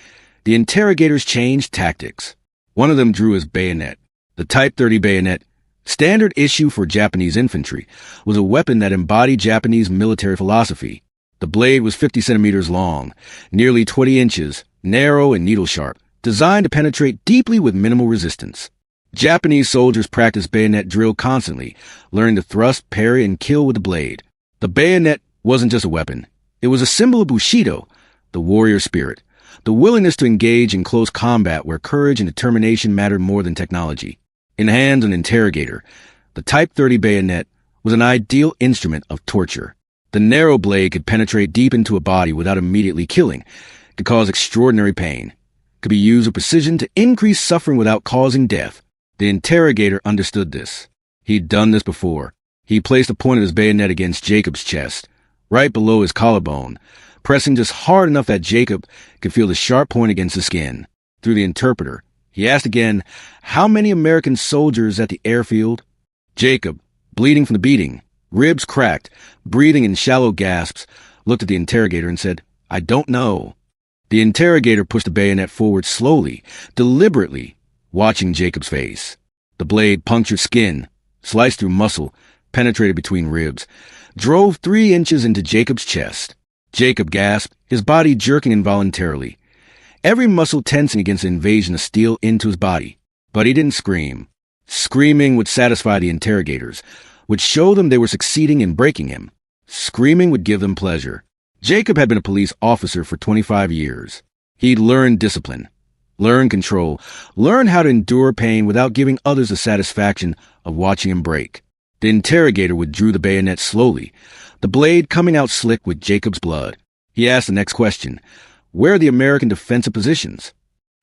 the interrogators changed tactics. One of them drew his bayonet. The Type 30 bayonet, standard issue for Japanese infantry, was a weapon that embodied Japanese military philosophy. The blade was 50 centimeters long, nearly 20 inches, narrow and needle-sharp, designed to penetrate deeply with minimal resistance. Japanese soldiers practiced bayonet drill constantly, learning to thrust, parry, and kill with the blade. The bayonet wasn't just a weapon. It was a symbol of Bushido, the warrior spirit, the willingness to engage in close combat where courage and determination mattered more than technology. In the hands of an interrogator, the Type 30 bayonet was an ideal instrument of torture. The narrow blade could penetrate deep into a body without immediately killing, could cause extraordinary pain, could be used with precision to increase suffering without causing death. The interrogator understood this. He'd done this before. He placed the point of his bayonet against Jacob's chest, right below his collarbone, pressing just hard enough that Jacob could feel the sharp point against the skin. Through the interpreter, he asked again, how many American soldiers at the airfield? Jacob, bleeding from the beating, ribs cracked, breathing in shallow gasps, looked at the interrogator and said, I don't know. The interrogator pushed the bayonet forward slowly, deliberately, watching Jacob's face. The blade punctured skin, sliced through muscle, penetrated between ribs, drove 3 inches into Jacob's chest. Jacob gasped, his body jerking involuntarily, every muscle tensing against the invasion of steel into his body. But he didn't scream. Screaming would satisfy the interrogators, would show them they were succeeding in breaking him. Screaming would give them pleasure. Jacob had been a police officer for 25 years. He'd learned discipline, learned control, learned how to endure pain without giving others the satisfaction of watching him break. The interrogator withdrew the bayonet slowly, the blade coming out slick with Jacob's blood. He asked the next question, where are the American defensive positions?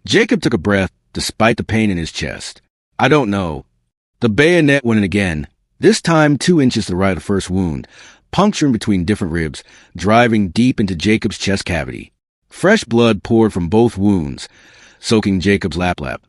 Jacob took a breath despite the pain in his chest. I don't know. The bayonet went in again, this time 2 inches to the right of the first wound, puncturing between different ribs, driving deep into Jacob's chest cavity. Fresh blood poured from both wounds, soaking Jacob's lap,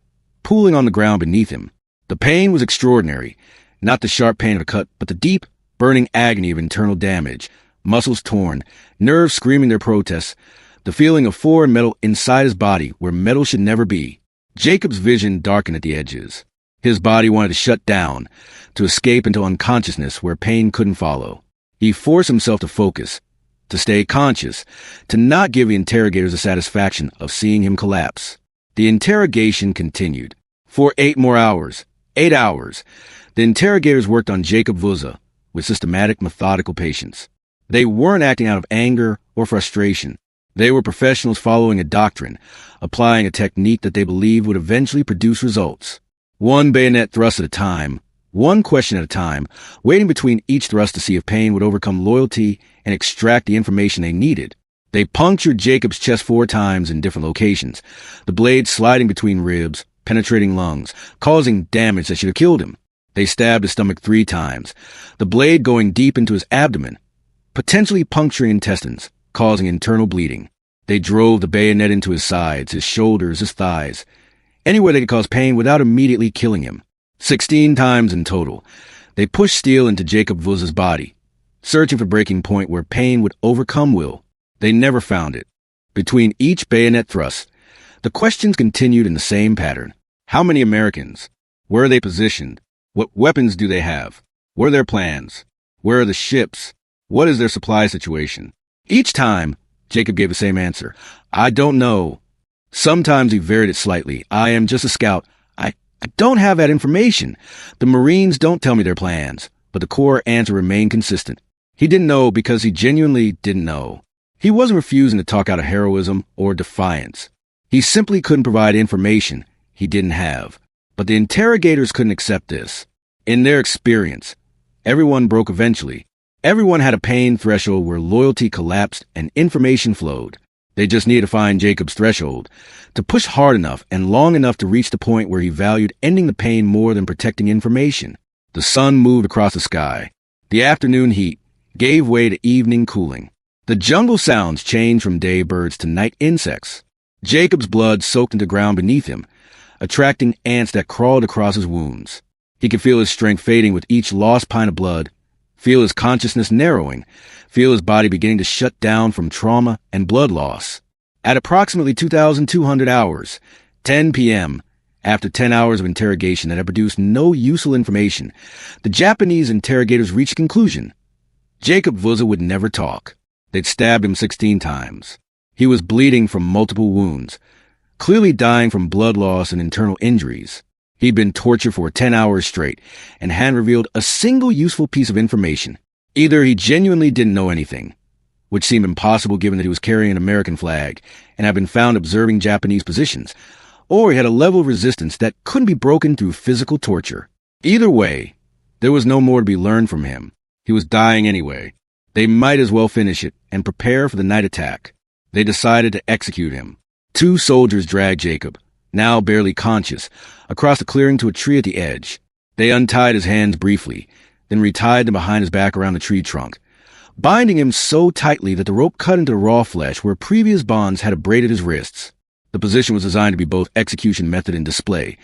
pooling on the ground beneath him. The pain was extraordinary, not the sharp pain of a cut, but the deep, burning agony of internal damage, muscles torn, nerves screaming their protests, the feeling of foreign metal inside his body where metal should never be. Jacob's vision darkened at the edges. His body wanted to shut down, to escape into unconsciousness where pain couldn't follow. He forced himself to focus, to stay conscious, to not give the interrogators the satisfaction of seeing him collapse. The interrogation continued. For 8 more hours, 8 hours, the interrogators worked on Jacob Vouza with systematic, methodical patience. They weren't acting out of anger or frustration. They were professionals following a doctrine, applying a technique that they believed would eventually produce results. One bayonet thrust at a time, one question at a time, waiting between each thrust to see if pain would overcome loyalty and extract the information they needed. They punctured Jacob's chest 4 times in different locations, the blade sliding between ribs, penetrating lungs, causing damage that should have killed him. They stabbed his stomach 3 times, the blade going deep into his abdomen, potentially puncturing intestines, causing internal bleeding. They drove the bayonet into his sides, his shoulders, his thighs, anywhere they could cause pain without immediately killing him. 16 times in total. They pushed steel into Jacob Vouza's body, searching for a breaking point where pain would overcome will. They never found it. Between each bayonet thrust, the questions continued in the same pattern. How many Americans? Where are they positioned? What weapons do they have? What are their plans? Where are the ships? What is their supply situation? Each time, Jacob gave the same answer. I don't know. Sometimes he varied it slightly. I am just a scout. I don't have that information. The Marines don't tell me their plans. But the core answer remained consistent. He didn't know because he genuinely didn't know. He wasn't refusing to talk out of heroism or defiance. He simply couldn't provide information he didn't have. But the interrogators couldn't accept this. In their experience, everyone broke eventually. Everyone had a pain threshold where loyalty collapsed and information flowed. They just needed to find Jacob's threshold, to push hard enough and long enough to reach the point where he valued ending the pain more than protecting information. The sun moved across the sky. The afternoon heat gave way to evening cooling. The jungle sounds changed from day birds to night insects. Jacob's blood soaked into the ground beneath him, attracting ants that crawled across his wounds. He could feel his strength fading with each lost pint of blood, feel his consciousness narrowing, feel his body beginning to shut down from trauma and blood loss. At approximately 2,200 hours, 10 p.m., after 10 hours of interrogation that had produced no useful information, the Japanese interrogators reached a conclusion. Jacob Vouza would never talk. They'd stabbed him 16 times. He was bleeding from multiple wounds, clearly dying from blood loss and internal injuries. He'd been tortured for 10 hours straight and hadn't revealed a single useful piece of information. Either he genuinely didn't know anything, which seemed impossible given that he was carrying an American flag and had been found observing Japanese positions, or he had a level of resistance that couldn't be broken through physical torture. Either way, there was no more to be learned from him. He was dying anyway. They might as well finish it and prepare for the night attack. They decided to execute him. 2 soldiers dragged Jacob, now barely conscious, across the clearing to a tree at the edge. They untied his hands briefly, then retied them behind his back around the tree trunk, binding him so tightly that the rope cut into the raw flesh where previous bonds had abraded his wrists. The position was designed to be both execution method and display.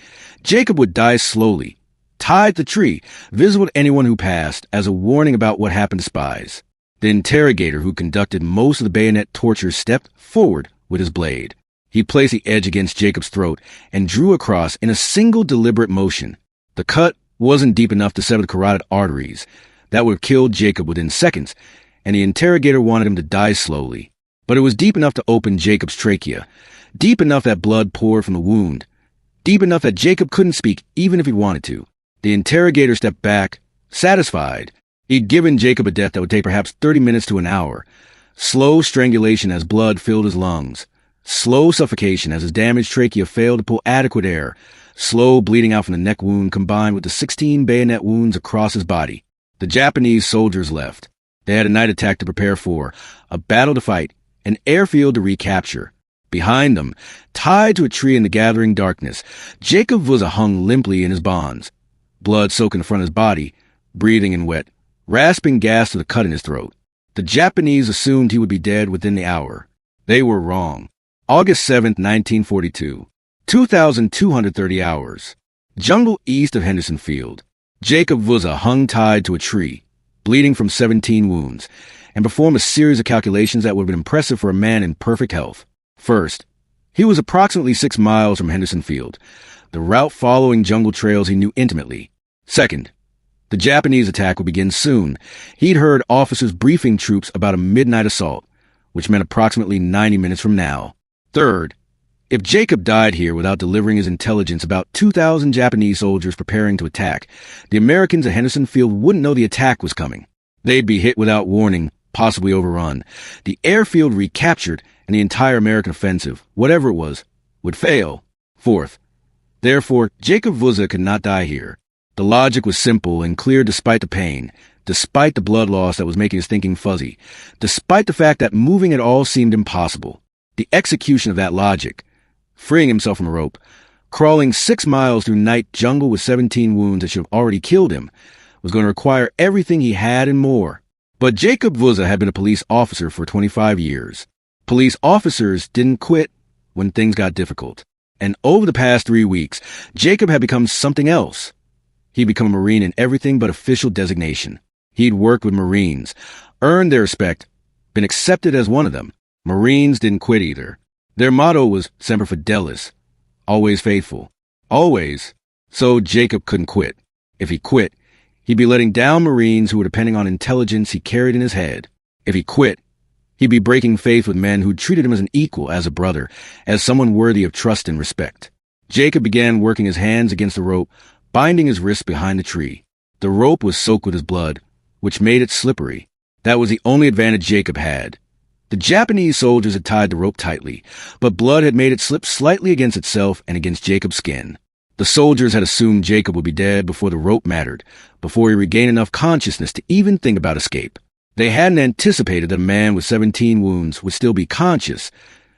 Jacob would die slowly, tied to the tree, visible to anyone who passed, as a warning about what happened to spies. The interrogator who conducted most of the bayonet torture stepped forward with his blade. He placed the edge against Jacob's throat and drew across in a single deliberate motion. The cut wasn't deep enough to sever the carotid arteries. That would have killed Jacob within seconds, and the interrogator wanted him to die slowly. But it was deep enough to open Jacob's trachea, deep enough that blood poured from the wound, deep enough that Jacob couldn't speak even if he wanted to. The interrogator stepped back, satisfied. He'd given Jacob a death that would take perhaps 30 minutes to an hour. Slow strangulation as blood filled his lungs. Slow suffocation as his damaged trachea failed to pull adequate air. Slow bleeding out from the neck wound combined with the 16 bayonet wounds across his body. The Japanese soldiers left. They had a night attack to prepare for, a battle to fight, an airfield to recapture. Behind them, tied to a tree in the gathering darkness, Jacob Vouza hung limply in his bonds, blood soaking the front of his body, breathing in wet, rasping gas to the cut in his throat. The Japanese assumed he would be dead within the hour. They were wrong. August 7, 1942. 2,230 hours. Jungle east of Henderson Field. Jacob Vouza hung tied to a tree, bleeding from 17 wounds, and performed a series of calculations that would have been impressive for a man in perfect health. First, he was approximately 6 miles from Henderson Field, the route following jungle trails he knew intimately. Second, the Japanese attack would begin soon. He'd heard officers briefing troops about a midnight assault, which meant approximately 90 minutes from now. Third, if Jacob died here without delivering his intelligence about 2,000 Japanese soldiers preparing to attack, the Americans at Henderson Field wouldn't know the attack was coming. They'd be hit without warning, possibly overrun. The airfield recaptured, and the entire American offensive, whatever it was, would fail. Fourth, therefore, Jacob Vouza could not die here. The logic was simple and clear despite the pain, despite the blood loss that was making his thinking fuzzy, despite the fact that moving at all seemed impossible. The execution of that logic, freeing himself from a rope, crawling 6 miles through night jungle with 17 wounds that should have already killed him, was going to require everything he had and more. But Jacob Vouza had been a police officer for 25 years. Police officers didn't quit when things got difficult. And over the past 3 weeks, Jacob had become something else. He'd become a Marine in everything but official designation. He'd worked with Marines, earned their respect, been accepted as one of them. Marines didn't quit either. Their motto was Semper Fidelis, always faithful. Always. So Jacob couldn't quit. If he quit, he'd be letting down Marines who were depending on intelligence he carried in his head. If he quit, he'd be breaking faith with men who treated him as an equal, as a brother, as someone worthy of trust and respect. Jacob began working his hands against the rope, binding his wrists behind the tree. The rope was soaked with his blood, which made it slippery. That was the only advantage Jacob had. The Japanese soldiers had tied the rope tightly, but blood had made it slip slightly against itself and against Jacob's skin. The soldiers had assumed Jacob would be dead before the rope mattered, before he regained enough consciousness to even think about escape. They hadn't anticipated that a man with 17 wounds would still be conscious,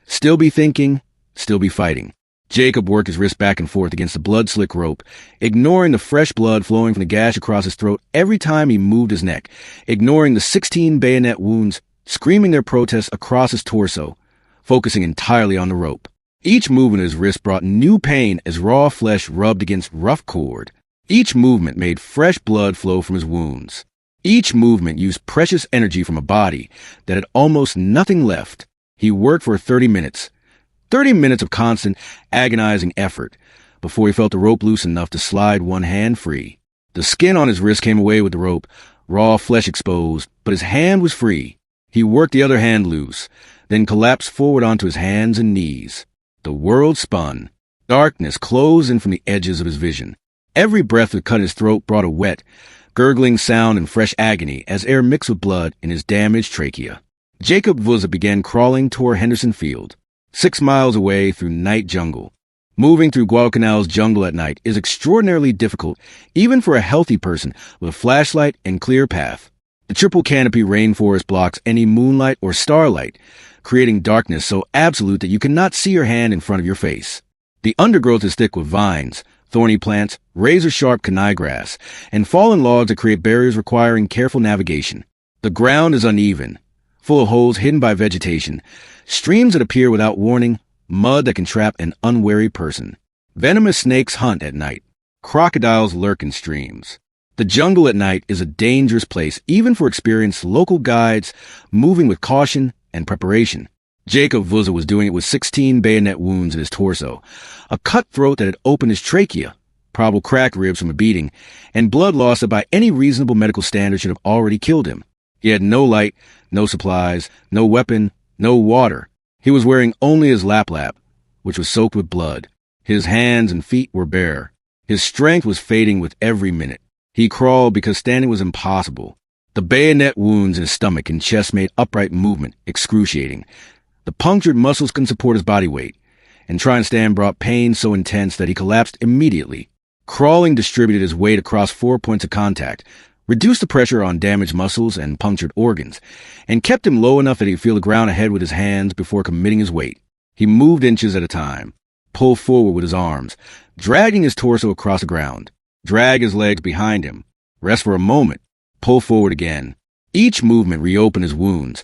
still be thinking, still be fighting. Jacob worked his wrist back and forth against the blood-slick rope, ignoring the fresh blood flowing from the gash across his throat every time he moved his neck, ignoring the 16 bayonet wounds, screaming their protests across his torso, focusing entirely on the rope. Each movement of his wrist brought new pain as raw flesh rubbed against rough cord. Each movement made fresh blood flow from his wounds. Each movement used precious energy from a body that had almost nothing left. He worked for 30 minutes. 30 minutes of constant, agonizing effort before he felt the rope loose enough to slide one hand free. The skin on his wrist came away with the rope, raw flesh exposed, but his hand was free. He worked the other hand loose, then collapsed forward onto his hands and knees. The world spun. Darkness closed in from the edges of his vision. Every breath that cut his throat brought a wet, gurgling sound and fresh agony as air mixed with blood in his damaged trachea. Jacob Vouza began crawling toward Henderson Field, 6 miles away through night jungle. Moving through Guadalcanal's jungle at night is extraordinarily difficult, even for a healthy person with a flashlight and clear path. The triple canopy rainforest blocks any moonlight or starlight, creating darkness so absolute that you cannot see your hand in front of your face. The undergrowth is thick with vines, thorny plants, razor-sharp kanai grass, and fallen logs that create barriers requiring careful navigation. The ground is uneven, full of holes hidden by vegetation, streams that appear without warning, mud that can trap an unwary person. Venomous snakes hunt at night. Crocodiles lurk in streams. The jungle at night is a dangerous place, even for experienced local guides moving with caution and preparation. Jacob Vouza was doing it with 16 bayonet wounds in his torso, a cut throat that had opened his trachea, probable cracked ribs from a beating, and blood loss that by any reasonable medical standard should have already killed him. He had no light, no supplies, no weapon, no water. He was wearing only his lap, which was soaked with blood. His hands and feet were bare. His strength was fading with every minute. He crawled because standing was impossible. The bayonet wounds in his stomach and chest made upright movement excruciating. The punctured muscles couldn't support his body weight, and trying to stand brought pain so intense that he collapsed immediately. Crawling distributed his weight across 4 points of contact, reduced the pressure on damaged muscles and punctured organs, and kept him low enough that he could feel the ground ahead with his hands before committing his weight. He moved inches at a time, pulled forward with his arms, dragging his torso across the ground, drag his legs behind him, rest for a moment, pull forward again. Each movement reopened his wounds,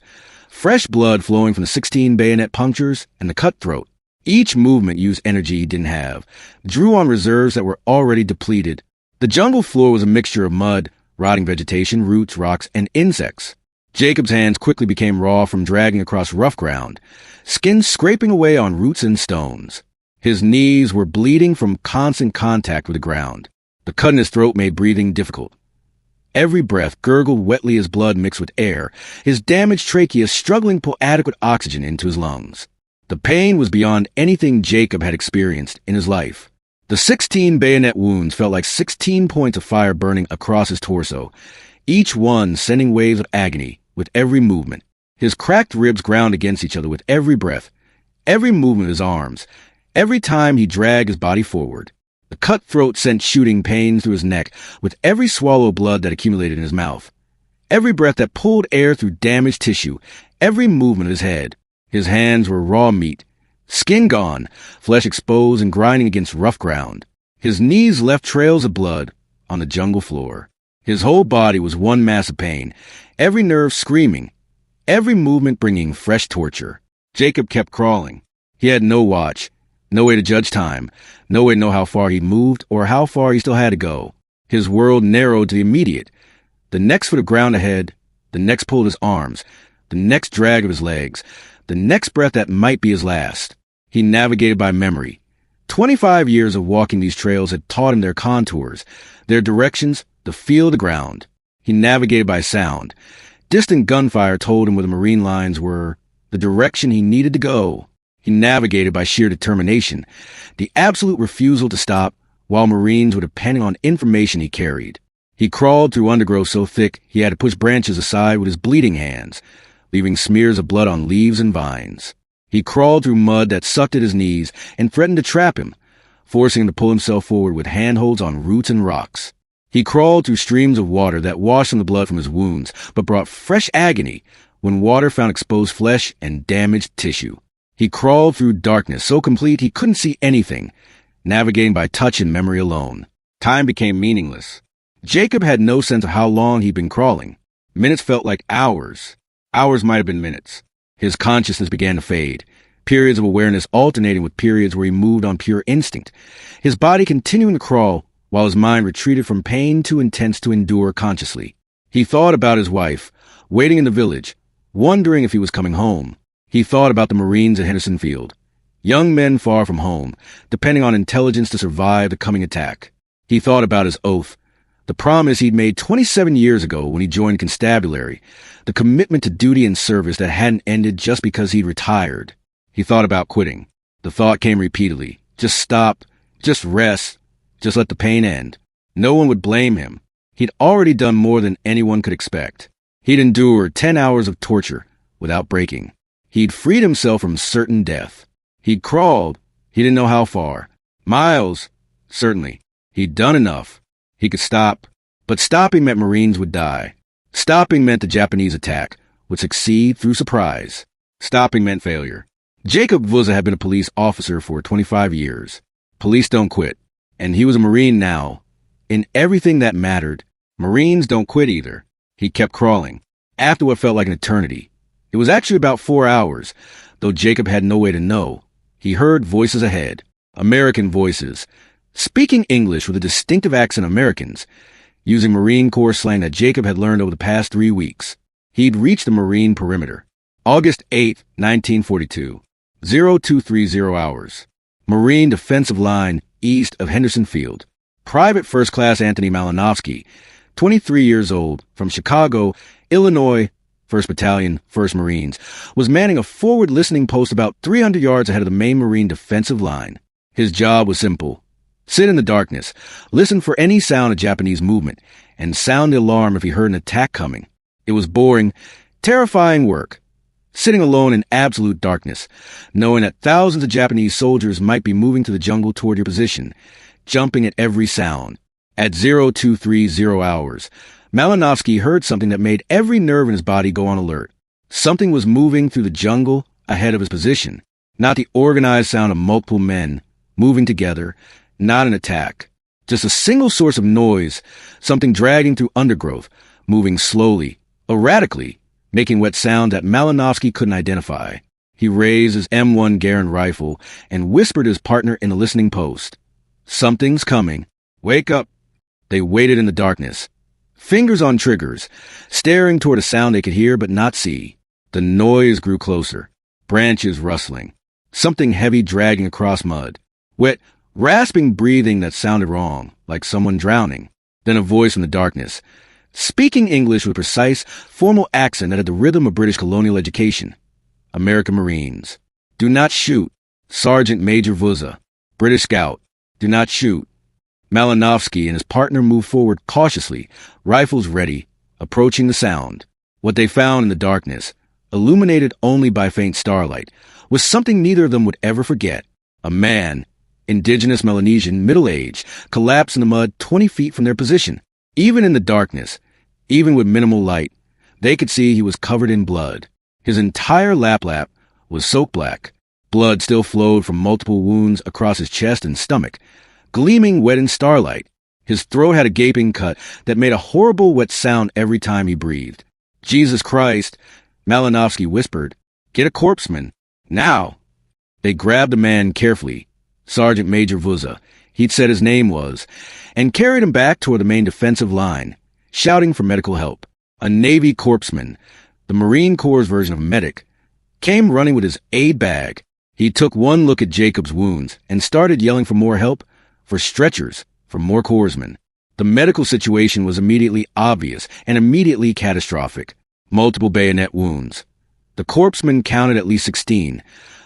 fresh blood flowing from the 16 bayonet punctures and the cut throat. Each movement used energy he didn't have, drew on reserves that were already depleted. The jungle floor was a mixture of mud, rotting vegetation, roots, rocks, and insects. Jacob's hands quickly became raw from dragging across rough ground, skin scraping away on roots and stones. His knees were bleeding from constant contact with the ground. The cut in his throat made breathing difficult. Every breath gurgled wetly as blood mixed with air, his damaged trachea struggling to pull adequate oxygen into his lungs. The pain was beyond anything Jacob had experienced in his life. The 16 bayonet wounds felt like 16 points of fire burning across his torso, each one sending waves of agony with every movement. His cracked ribs ground against each other with every breath, every movement of his arms, every time he dragged his body forward. The cut throat sent shooting pains through his neck with every swallow of blood that accumulated in his mouth. Every breath that pulled air through damaged tissue, every movement of his head. His hands were raw meat, skin gone, flesh exposed and grinding against rough ground. His knees left trails of blood on the jungle floor. His whole body was one mass of pain, every nerve screaming, every movement bringing fresh torture. Jacob kept crawling. He had no watch, no way to judge time, no way to know how far he'd moved or how far he still had to go. His world narrowed to the immediate. The next foot of ground ahead, the next pull of his arms, the next drag of his legs, the next breath that might be his last. He navigated by memory. 25 years of walking these trails had taught him their contours, their directions, the feel of the ground. He navigated by sound. Distant gunfire told him where the Marine lines were, the direction he needed to go. He navigated by sheer determination, the absolute refusal to stop, while Marines were depending on information he carried. He crawled through undergrowth so thick he had to push branches aside with his bleeding hands, leaving smears of blood on leaves and vines. He crawled through mud that sucked at his knees and threatened to trap him, forcing him to pull himself forward with handholds on roots and rocks. He crawled through streams of water that washed from the blood from his wounds, but brought fresh agony when water found exposed flesh and damaged tissue. He crawled through darkness so complete he couldn't see anything, navigating by touch and memory alone. Time became meaningless. Jacob had no sense of how long he'd been crawling. Minutes felt like hours. Hours might have been minutes. His consciousness began to fade, periods of awareness alternating with periods where he moved on pure instinct, his body continuing to crawl while his mind retreated from pain too intense to endure consciously. He thought about his wife, waiting in the village, wondering if he was coming home. He thought about the Marines at Henderson Field, young men far from home, depending on intelligence to survive the coming attack. He thought about his oath, the promise he'd made 27 years ago when he joined constabulary, the commitment to duty and service that hadn't ended just because he'd retired. He thought about quitting. The thought came repeatedly. Just stop. Just rest. Just let the pain end. No one would blame him. He'd already done more than anyone could expect. He'd endured 10 hours of torture without breaking. He'd freed himself from certain death. He'd crawled. He didn't know how far. Miles. Certainly. He'd done enough. He could stop. But stopping meant Marines would die. Stopping meant the Japanese attack would succeed through surprise. Stopping meant failure. Jacob Vouza had been a police officer for 25 years. Police don't quit. And he was a Marine now. In everything that mattered, Marines don't quit either. He kept crawling. After what felt like an eternity. It was actually about 4 hours, though Jacob had no way to know. He heard voices ahead. American voices. Speaking English with a distinctive accent of Americans, using Marine Corps slang that Jacob had learned over the past 3 weeks. He'd reached the Marine perimeter. August 8, 1942. 0230 hours. Marine defensive line east of Henderson Field. Private First Class Anthony Malinowski, 23 years old, from Chicago, Illinois, 1st Battalion, 1st Marines, was manning a forward listening post about 300 yards ahead of the main Marine defensive line. His job was simple. Sit in the darkness, listen for any sound of Japanese movement, and sound the alarm if he heard an attack coming. It was boring, terrifying work. Sitting alone in absolute darkness, knowing that thousands of Japanese soldiers might be moving to the jungle toward your position, jumping at every sound. At 0230 hours, Malinowski heard something that made every nerve in his body go on alert. Something was moving through the jungle ahead of his position. Not the organized sound of multiple men moving together, not an attack. Just a single source of noise, something dragging through undergrowth, moving slowly, erratically, making wet sound that Malinowski couldn't identify. He raised his M1 Garand rifle and whispered his partner in the listening post. Something's coming. Wake up. They waited in the darkness. Fingers on triggers, staring toward a sound they could hear but not see. The noise grew closer. Branches rustling. Something heavy dragging across mud. Wet, rasping breathing that sounded wrong, like someone drowning. Then a voice from the darkness, speaking English with precise, formal accent that had the rhythm of British colonial education. American Marines. Do not shoot. Sergeant Major Vouza. British Scout. Do not shoot. Malinowski and his partner moved forward cautiously, rifles ready, approaching the sound. What they found in the darkness, illuminated only by faint starlight, was something neither of them would ever forget. A man, indigenous Melanesian, middle-aged, collapsed in the mud 20 feet from their position. Even in the darkness, even with minimal light, they could see he was covered in blood. His entire lap was soaked black. Blood still flowed from multiple wounds across his chest and stomach, gleaming wet in starlight. His throat had a gaping cut that made a horrible wet sound every time he breathed. "Jesus Christ," Malinowski whispered. "Get a corpseman. Now." They grabbed the man carefully, Sergeant Major Vouza, he'd said his name was, and carried him back toward the main defensive line, shouting for medical help. A Navy corpseman, the Marine Corps' version of a medic, came running with his aid bag. He took one look at Jacob's wounds and started yelling for more help, for stretchers, for more corpsmen. The medical situation was immediately obvious and immediately catastrophic. Multiple bayonet wounds. The corpsman counted at least 16,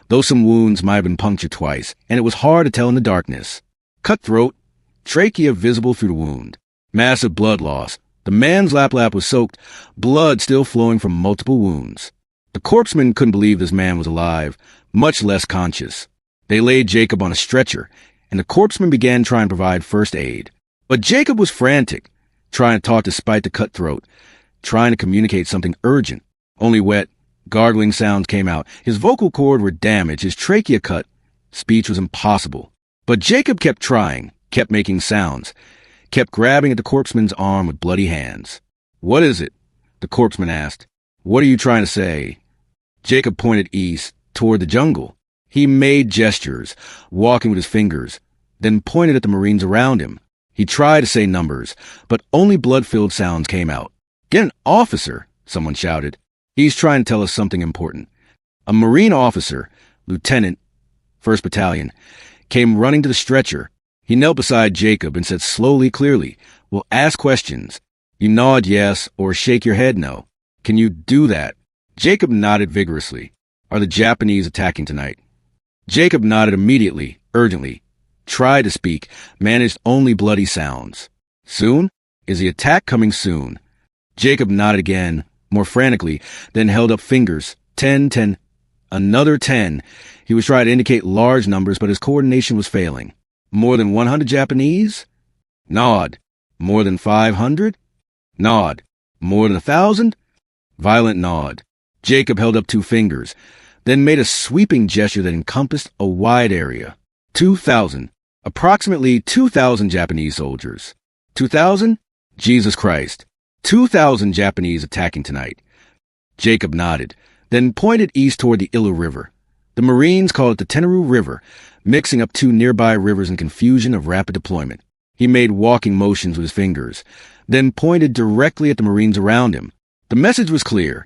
though some wounds might have been punctured twice, and it was hard to tell in the darkness. Cut throat, trachea visible through the wound. Massive blood loss. The man's lap was soaked, blood still flowing from multiple wounds. The corpsman couldn't believe this man was alive, much less conscious. They laid Jacob on a stretcher, and the corpsman began trying to provide first aid. But Jacob was frantic, trying to talk despite the cut throat, trying to communicate something urgent. Only wet, gargling sounds came out. His vocal cord were damaged, his trachea cut. Speech was impossible. But Jacob kept trying, kept making sounds, kept grabbing at the corpsman's arm with bloody hands. "What is it?" the corpsman asked. "What are you trying to say?" Jacob pointed east, toward the jungle. He made gestures, walking with his fingers, then pointed at the Marines around him. He tried to say numbers, but only blood-filled sounds came out. "Get an officer," someone shouted. "He's trying to tell us something important." A Marine officer, Lieutenant, 1st Battalion, came running to the stretcher. He knelt beside Jacob and said slowly, clearly, "We'll ask questions. You nod yes or shake your head no. Can you do that?" Jacob nodded vigorously. "Are the Japanese attacking tonight?" Jacob nodded immediately, urgently. Tried to speak, managed only bloody sounds. "Soon? Is the attack coming soon?" Jacob nodded again, more frantically, then held up fingers. 10. Another 10. He was trying to indicate large numbers, but his coordination was failing. "More than 100 Japanese?" Nod. "More than 500? Nod. "More than 1,000? Violent nod. Jacob held up 2 fingers, then made a sweeping gesture that encompassed a wide area. 2,000. Approximately 2,000 Japanese soldiers. 2,000? Jesus Christ. 2,000 Japanese attacking tonight. Jacob nodded, then pointed east toward the Illa River. The Marines called it the Tenaru River, mixing up 2 nearby rivers in confusion of rapid deployment. He made walking motions with his fingers, then pointed directly at the Marines around him. The message was clear.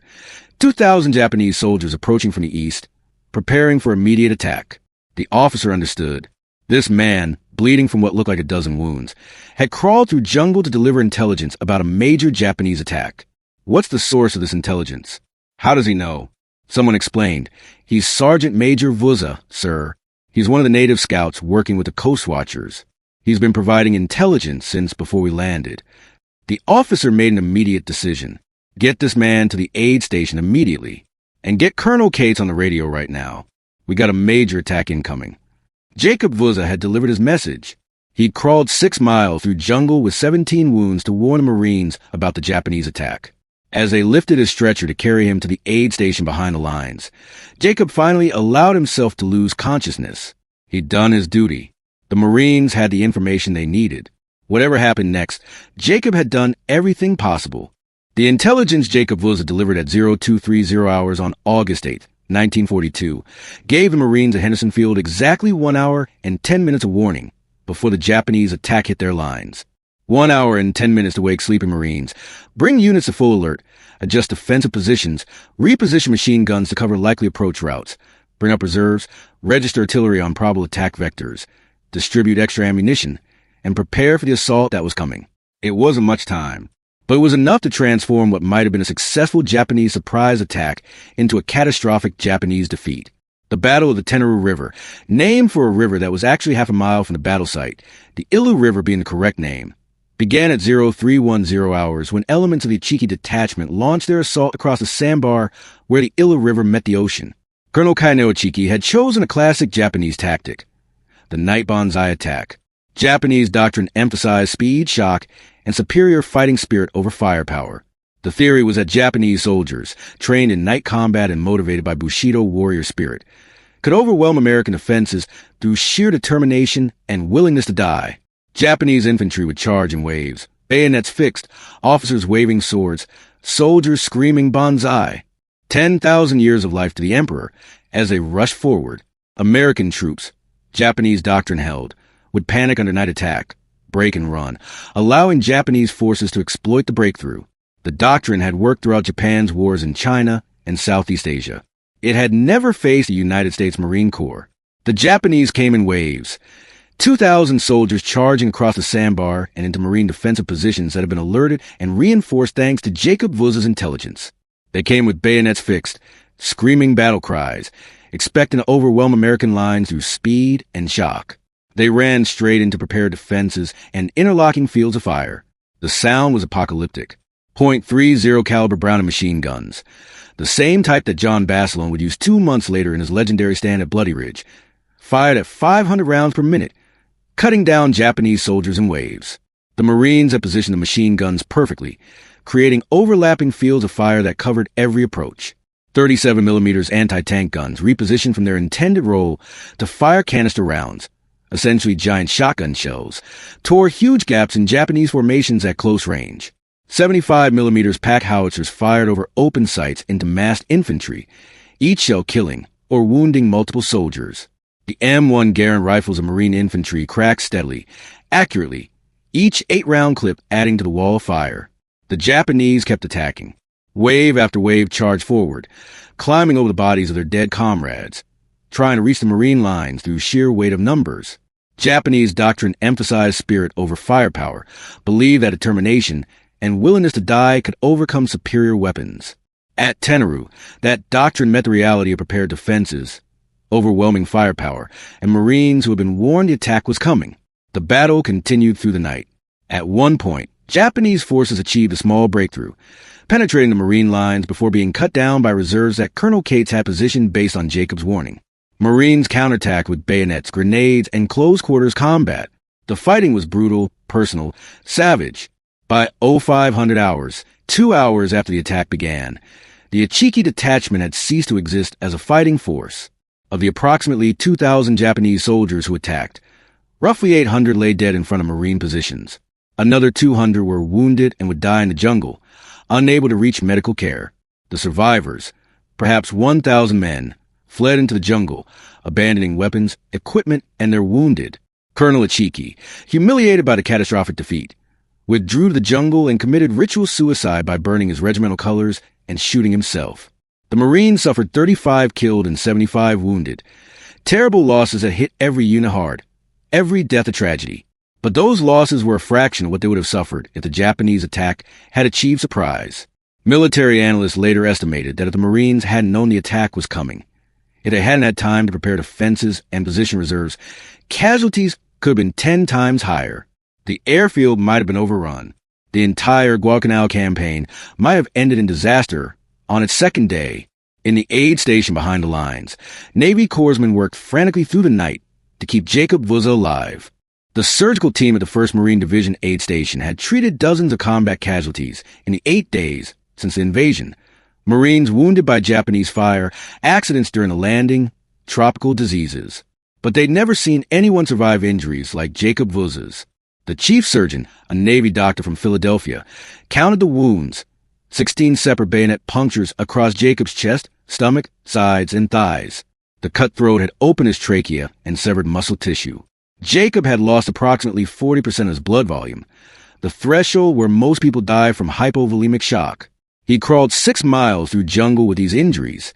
2,000 Japanese soldiers approaching from the east, preparing for immediate attack. The officer understood. This man, bleeding from what looked like a dozen wounds, had crawled through jungle to deliver intelligence about a major Japanese attack. What's the source of this intelligence? How does he know? Someone explained. He's Sergeant Major Vouza, sir. He's one of the native scouts working with the Coastwatchers. He's been providing intelligence since before we landed. The officer made an immediate decision. Get this man to the aid station immediately. And get Colonel Cates on the radio right now. We got a major attack incoming. Jacob Vouza had delivered his message. He'd crawled 6 miles through jungle with 17 wounds to warn the Marines about the Japanese attack. As they lifted his stretcher to carry him to the aid station behind the lines, Jacob finally allowed himself to lose consciousness. He'd done his duty. The Marines had the information they needed. Whatever happened next, Jacob had done everything possible. The intelligence Jacob Vouza delivered at 0230 hours on August 8, 1942, gave the Marines at Henderson Field exactly 1 hour and 10 minutes of warning before the Japanese attack hit their lines. 1 hour and 10 minutes to wake sleeping Marines, bring units to full alert, adjust defensive positions, reposition machine guns to cover likely approach routes, bring up reserves, register artillery on probable attack vectors, distribute extra ammunition, and prepare for the assault that was coming. It wasn't much time, but it was enough to transform what might have been a successful Japanese surprise attack into a catastrophic Japanese defeat. The Battle of the Tenaru River, named for a river that was actually half a mile from the battle site, the Illa River being the correct name, began at 0310 hours when elements of the Ichiki detachment launched their assault across the sandbar where the Illa River met the ocean. Colonel Kaineo Ichiki had chosen a classic Japanese tactic, the night bonsai attack. Japanese doctrine emphasized speed, shock, and superior fighting spirit over firepower. The theory was that Japanese soldiers, trained in night combat and motivated by Bushido warrior spirit, could overwhelm American defenses through sheer determination and willingness to die. Japanese infantry would charge in waves, bayonets fixed, officers waving swords, soldiers screaming banzai. 10,000 years of life to the emperor as they rushed forward. American troops, Japanese doctrine held, would panic under night attack, break and run, allowing Japanese forces to exploit the breakthrough. The doctrine had worked throughout Japan's wars in China and Southeast Asia. It had never faced the United States Marine Corps. The Japanese came in waves. 2,000 soldiers charging across the sandbar and into Marine defensive positions that had been alerted and reinforced thanks to Jacob Vouza's intelligence. They came with bayonets fixed, screaming battle cries, expecting to overwhelm American lines through speed and shock. They ran straight into prepared defenses and interlocking fields of fire. The sound was apocalyptic. .30 caliber Browning machine guns, the same type that John Basilone would use 2 months later in his legendary stand at Bloody Ridge, fired at 500 rounds per minute, cutting down Japanese soldiers in waves. The Marines had positioned the machine guns perfectly, creating overlapping fields of fire that covered every approach. 37mm anti-tank guns repositioned from their intended role to fire canister rounds, essentially giant shotgun shells, tore huge gaps in Japanese formations at close range. 75mm pack howitzers fired over open sights into massed infantry, each shell killing or wounding multiple soldiers. The M1 Garand rifles of Marine infantry cracked steadily, accurately, each 8-round clip adding to the wall of fire. The Japanese kept attacking. Wave after wave charged forward, climbing over the bodies of their dead comrades, trying to reach the Marine lines through sheer weight of numbers. Japanese doctrine emphasized spirit over firepower, believed that determination and willingness to die could overcome superior weapons. At Tenaru, that doctrine met the reality of prepared defenses, overwhelming firepower, and Marines who had been warned the attack was coming. The battle continued through the night. At one point, Japanese forces achieved a small breakthrough, penetrating the Marine lines before being cut down by reserves that Colonel Cates had positioned based on Jacob's warning. Marines counterattacked with bayonets, grenades, and close-quarters combat. The fighting was brutal, personal, savage. By 0500 hours, 2 hours after the attack began, the Ichiki detachment had ceased to exist as a fighting force. Of the approximately 2,000 Japanese soldiers who attacked, roughly 800 lay dead in front of Marine positions. Another 200 were wounded and would die in the jungle, unable to reach medical care. The survivors, perhaps 1,000 men, fled into the jungle, abandoning weapons, equipment, and their wounded. Colonel Ichiki, humiliated by the catastrophic defeat, withdrew to the jungle and committed ritual suicide by burning his regimental colors and shooting himself. The Marines suffered 35 killed and 75 wounded. Terrible losses that hit every unit hard. Every death a tragedy. But those losses were a fraction of what they would have suffered if the Japanese attack had achieved surprise. Military analysts later estimated that if the Marines hadn't known the attack was coming, if they hadn't had time to prepare defenses and position reserves, casualties could have been 10 times higher. The airfield might have been overrun. The entire Guadalcanal campaign might have ended in disaster on its second day. In the aid station behind the lines, Navy corpsmen worked frantically through the night to keep Jacob Vouza alive. The surgical team at the 1st Marine Division aid station had treated dozens of combat casualties in the 8 days since the invasion. Marines wounded by Japanese fire, accidents during the landing, tropical diseases. But they'd never seen anyone survive injuries like Jacob Vouza's. The chief surgeon, a Navy doctor from Philadelphia, counted the wounds, 16 separate bayonet punctures across Jacob's chest, stomach, sides, and thighs. The cut throat had opened his trachea and severed muscle tissue. Jacob had lost approximately 40% of his blood volume, the threshold where most people die from hypovolemic shock. He crawled 6 miles through jungle with these injuries,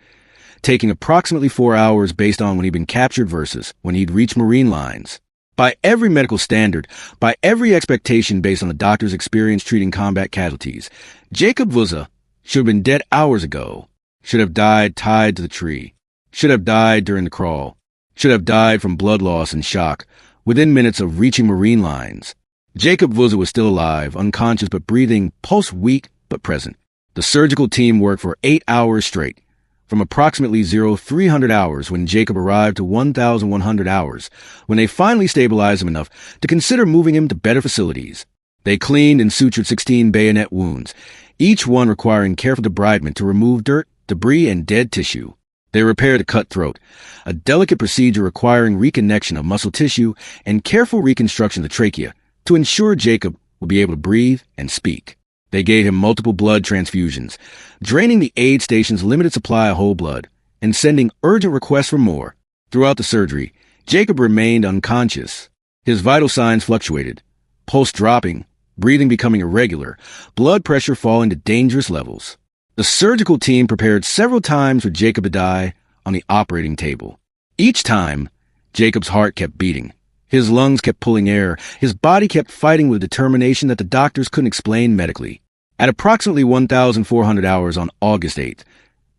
taking approximately 4 hours based on when he'd been captured versus when he'd reached Marine lines. By every medical standard, by every expectation based on the doctor's experience treating combat casualties, Jacob Vouza should have been dead hours ago, should have died tied to the tree, should have died during the crawl, should have died from blood loss and shock within minutes of reaching Marine lines. Jacob Vouza was still alive, unconscious but breathing, pulse weak but present. The surgical team worked for 8 hours straight, from approximately 0300 hours when Jacob arrived to 1,100 hours, when they finally stabilized him enough to consider moving him to better facilities. They cleaned and sutured 16 bayonet wounds, each one requiring careful debridement to remove dirt, debris, and dead tissue. They repaired the cut throat, a delicate procedure requiring reconnection of muscle tissue and careful reconstruction of the trachea to ensure Jacob would be able to breathe and speak. They gave him multiple blood transfusions, draining the aid station's limited supply of whole blood and sending urgent requests for more. Throughout the surgery, Jacob remained unconscious. His vital signs fluctuated, pulse dropping, breathing becoming irregular, blood pressure falling to dangerous levels. The surgical team prepared several times for Jacob to die on the operating table. Each time, Jacob's heart kept beating. His lungs kept pulling air. His body kept fighting with determination that the doctors couldn't explain medically. At approximately 1,400 hours on August 8th,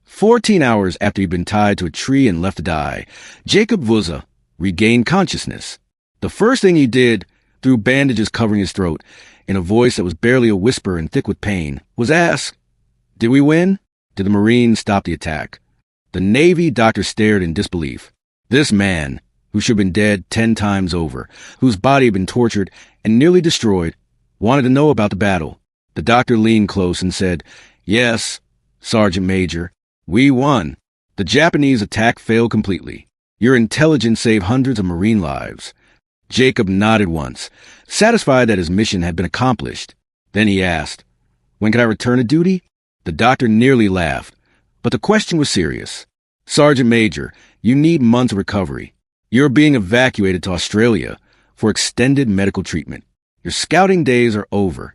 14 hours after he'd been tied to a tree and left to die, Jacob Vouza regained consciousness. The first thing he did, through bandages covering his throat, in a voice that was barely a whisper and thick with pain, was ask, "Did we win? Did the Marines stop the attack?" The Navy doctor stared in disbelief. This man, who should have been dead 10 times over, whose body had been tortured and nearly destroyed, wanted to know about the battle. The doctor leaned close and said, "Yes, Sergeant Major, we won. The Japanese attack failed completely. Your intelligence saved hundreds of Marine lives." Jacob nodded once, satisfied that his mission had been accomplished. Then he asked, "When can I return to duty?" The doctor nearly laughed, but the question was serious. "Sergeant Major, you need months of recovery. You're being evacuated to Australia for extended medical treatment. Your scouting days are over."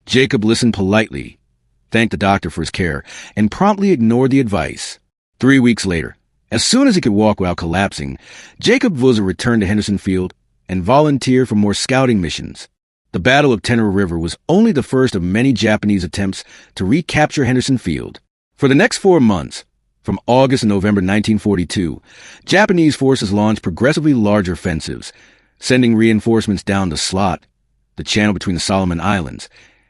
Jacob listened politely, thanked the doctor for his care, and promptly ignored the advice. 3 weeks later, as soon as he could walk without collapsing, Jacob Vouza returned to Henderson Field and volunteered for more scouting missions. The Battle of Tenaru River was only the first of many Japanese attempts to recapture Henderson Field. For the next 4 months, from August and November 1942, Japanese forces launched progressively larger offensives, sending reinforcements down the Slot, the channel between the Solomon Islands,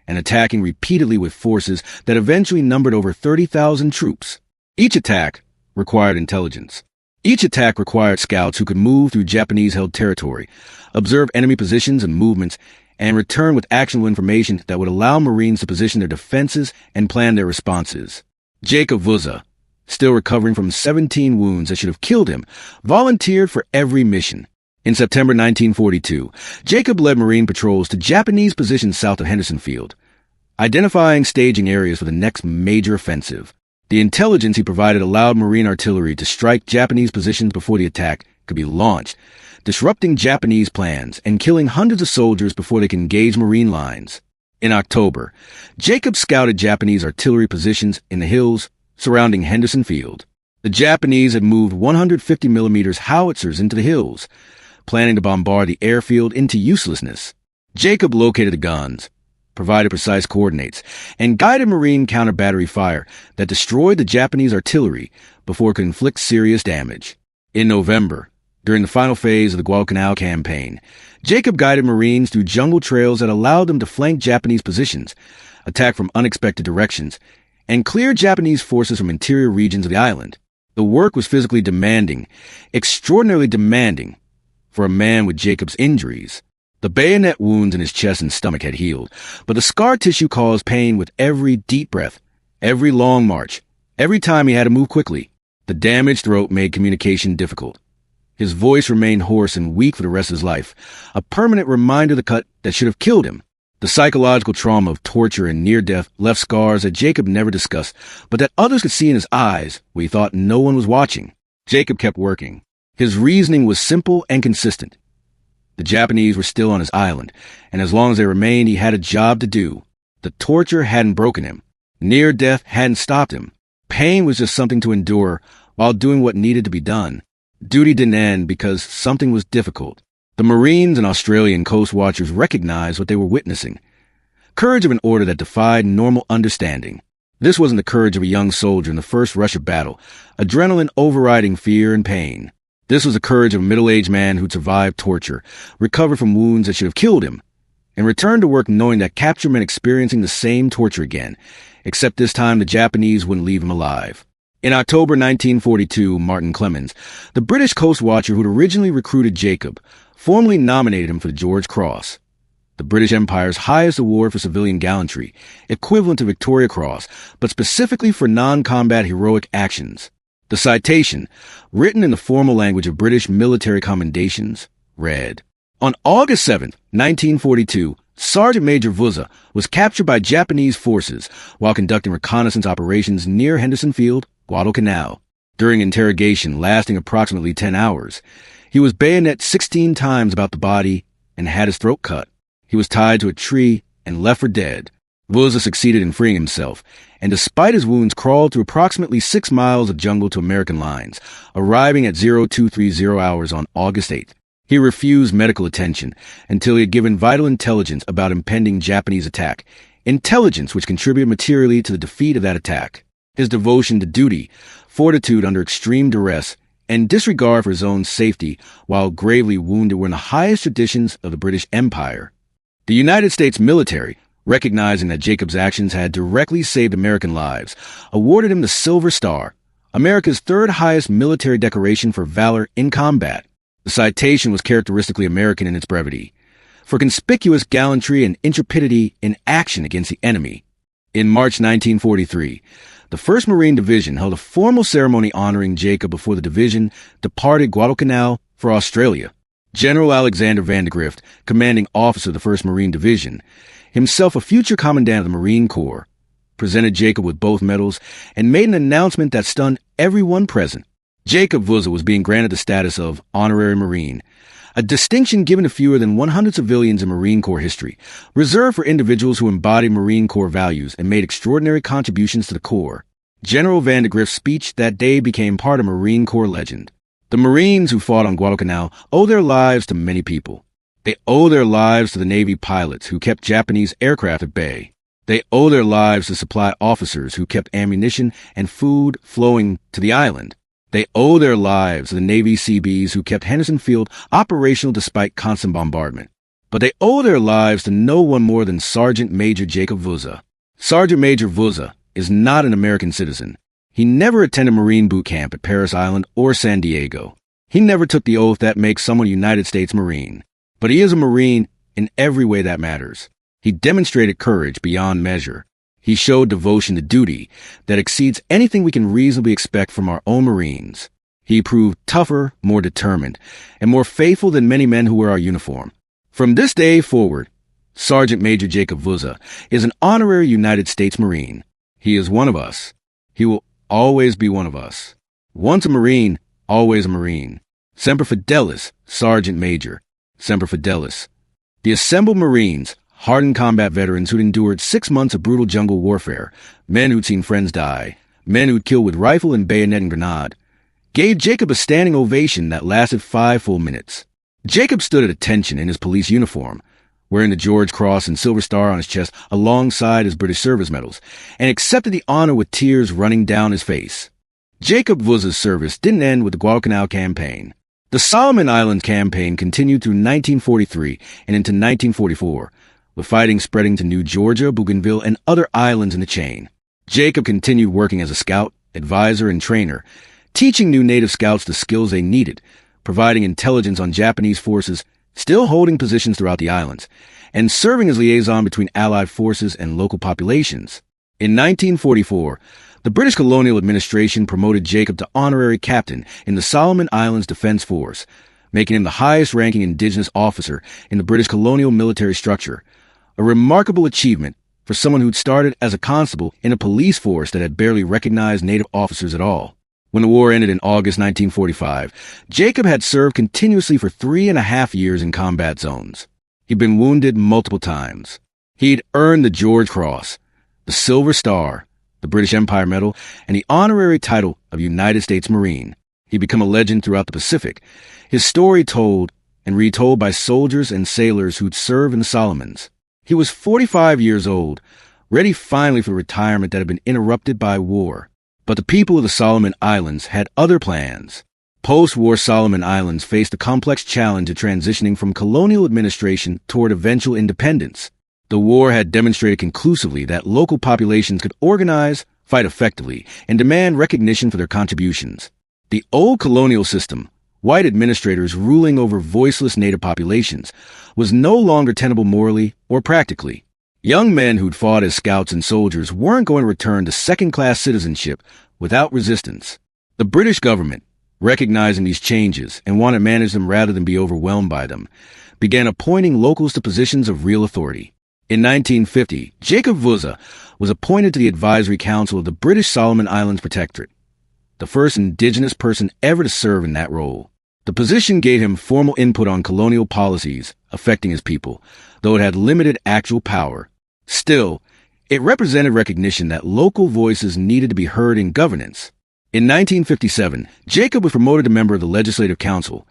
and attacking repeatedly with forces that eventually numbered over 30,000 troops. Each attack required intelligence. Each attack required scouts who could move through Japanese-held territory, observe enemy positions and movements, and return with actionable information that would allow Marines to position their defenses and plan their responses. Jacob Vouza, still recovering from 17 wounds that should have killed him, volunteered for every mission. In September 1942, Jacob led Marine patrols to Japanese positions south of Henderson Field, identifying staging areas for the next major offensive. The intelligence he provided allowed Marine artillery to strike Japanese positions before the attack could be launched, disrupting Japanese plans and killing hundreds of soldiers before they could engage Marine lines. In October, Jacob scouted Japanese artillery positions in the hills surrounding Henderson Field. The Japanese had moved 150mm howitzers into the hills, planning to bombard the airfield into uselessness. Jacob located the guns, provided precise coordinates, and guided Marine counter-battery fire that destroyed the Japanese artillery before it could inflict serious damage. In November, during the final phase of the Guadalcanal campaign, Jacob guided Marines through jungle trails that allowed them to flank Japanese positions, attack from unexpected directions, and clear Japanese forces from interior regions of the island. The work was physically demanding, extraordinarily demanding, for a man with Jacob's injuries. The bayonet wounds in his chest and stomach had healed, but the scar tissue caused pain with every deep breath, every long march, every time he had to move quickly. The damaged throat made communication difficult. His voice remained hoarse and weak for the rest of his life, a permanent reminder of the cut that should have killed him. The psychological trauma of torture and near death left scars that Jacob never discussed, but that others could see in his eyes where he thought no one was watching. Jacob kept working. His reasoning was simple and consistent. The Japanese were still on his island, and as long as they remained, he had a job to do. The torture hadn't broken him. Near death hadn't stopped him. Pain was just something to endure while doing what needed to be done. Duty didn't end because something was difficult. The Marines and Australian Coastwatchers recognized what they were witnessing. Courage of an order that defied normal understanding. This wasn't the courage of a young soldier in the first rush of battle, adrenaline overriding fear and pain. This was the courage of a middle-aged man who'd survived torture, recovered from wounds that should have killed him, and returned to work knowing that capture meant experiencing the same torture again, except this time the Japanese wouldn't leave him alive. In October 1942, Martin Clemens, the British Coastwatcher who'd originally recruited Jacob, formally nominated him for the George Cross, the British Empire's highest award for civilian gallantry, equivalent to Victoria Cross, but specifically for non-combat heroic actions. The citation, written in the formal language of British military commendations, read, On August 7, 1942, Sergeant Major Vouza was captured by Japanese forces while conducting reconnaissance operations near Henderson Field, Guadalcanal. During interrogation lasting approximately 10 hours, he was bayoneted 16 times about the body and had his throat cut. He was tied to a tree and left for dead. Vouza succeeded in freeing himself, and despite his wounds crawled through approximately 6 miles of jungle to American lines, arriving at 0230 hours on August 8th. He refused medical attention until he had given vital intelligence about impending Japanese attack, intelligence which contributed materially to the defeat of that attack. His devotion to duty, fortitude under extreme duress, and disregard for his own safety while gravely wounded were in the highest traditions of the British Empire. The United States military, recognizing that Jacob's actions had directly saved American lives, awarded him the Silver Star, America's third highest military decoration for valor in combat. The citation was characteristically American in its brevity, for conspicuous gallantry and intrepidity in action against the enemy. In March 1943, the 1st Marine Division held a formal ceremony honoring Jacob before the division departed Guadalcanal for Australia. General Alexander Van de Grift, commanding officer of the 1st Marine Division, himself a future commandant of the Marine Corps, presented Jacob with both medals and made an announcement that stunned everyone present. Jacob Vouza was being granted the status of Honorary Marine, a distinction given to fewer than 100 civilians in Marine Corps history, reserved for individuals who embodied Marine Corps values and made extraordinary contributions to the Corps. General Van de Grift's speech that day became part of Marine Corps legend. The Marines who fought on Guadalcanal owe their lives to many people. They owe their lives to the Navy pilots who kept Japanese aircraft at bay. They owe their lives to supply officers who kept ammunition and food flowing to the island. They owe their lives to the Navy Seabees who kept Henderson Field operational despite constant bombardment. But they owe their lives to no one more than Sergeant Major Jacob Vouza. Sergeant Major Vouza is not an American citizen. He never attended Marine boot camp at Paris Island or San Diego. He never took the oath that makes someone a United States Marine. But he is a Marine in every way that matters. He demonstrated courage beyond measure. He showed devotion to duty that exceeds anything we can reasonably expect from our own Marines. He proved tougher, more determined, and more faithful than many men who wear our uniform. From this day forward, Sergeant Major Jacob Vouza is an honorary United States Marine. He is one of us. He will always be one of us. Once a Marine, always a Marine. Semper Fidelis, Sergeant Major. Semper Fidelis. The assembled Marines, hardened combat veterans who'd endured 6 months of brutal jungle warfare, men who'd seen friends die, men who'd killed with rifle and bayonet and grenade, gave Jacob a standing ovation that lasted 5 full minutes. Jacob stood at attention in his police uniform, wearing the George Cross and Silver Star on his chest alongside his British service medals, and accepted the honor with tears running down his face. Jacob Vouza's service didn't end with the Guadalcanal campaign. The Solomon Islands campaign continued through 1943 and into 1944, with fighting spreading to New Georgia, Bougainville, and other islands in the chain. Jacob continued working as a scout, advisor, and trainer, teaching new native scouts the skills they needed, providing intelligence on Japanese forces still holding positions throughout the islands, and serving as liaison between Allied forces and local populations. In 1944, the British colonial administration promoted Jacob to honorary captain in the Solomon Islands Defense Force, making him the highest-ranking indigenous officer in the British colonial military structure, a remarkable achievement for someone who'd started as a constable in a police force that had barely recognized native officers at all. When the war ended in August 1945, Jacob had served continuously for 3.5 years in combat zones. He'd been wounded multiple times. He'd earned the George Cross, the Silver Star, the British Empire Medal, and the honorary title of United States Marine. He'd become a legend throughout the Pacific, his story told and retold by soldiers and sailors who'd served in the Solomons. He was 45 years old, ready finally for retirement that had been interrupted by war. But the people of the Solomon Islands had other plans. Post-war Solomon Islands faced a complex challenge of transitioning from colonial administration toward eventual independence. The war had demonstrated conclusively that local populations could organize, fight effectively, and demand recognition for their contributions. The old colonial system, white administrators ruling over voiceless native populations, was no longer tenable morally or practically. Young men who'd fought as scouts and soldiers weren't going to return to second-class citizenship without resistance. The British government, recognizing these changes and wanted to manage them rather than be overwhelmed by them, began appointing locals to positions of real authority. In 1950, Jacob Vouza was appointed to the Advisory Council of the British Solomon Islands Protectorate, the first indigenous person ever to serve in that role. The position gave him formal input on colonial policies affecting his people, though it had limited actual power. Still, it represented recognition that local voices needed to be heard in governance. In 1957, Jacob was promoted to member of the Legislative Council,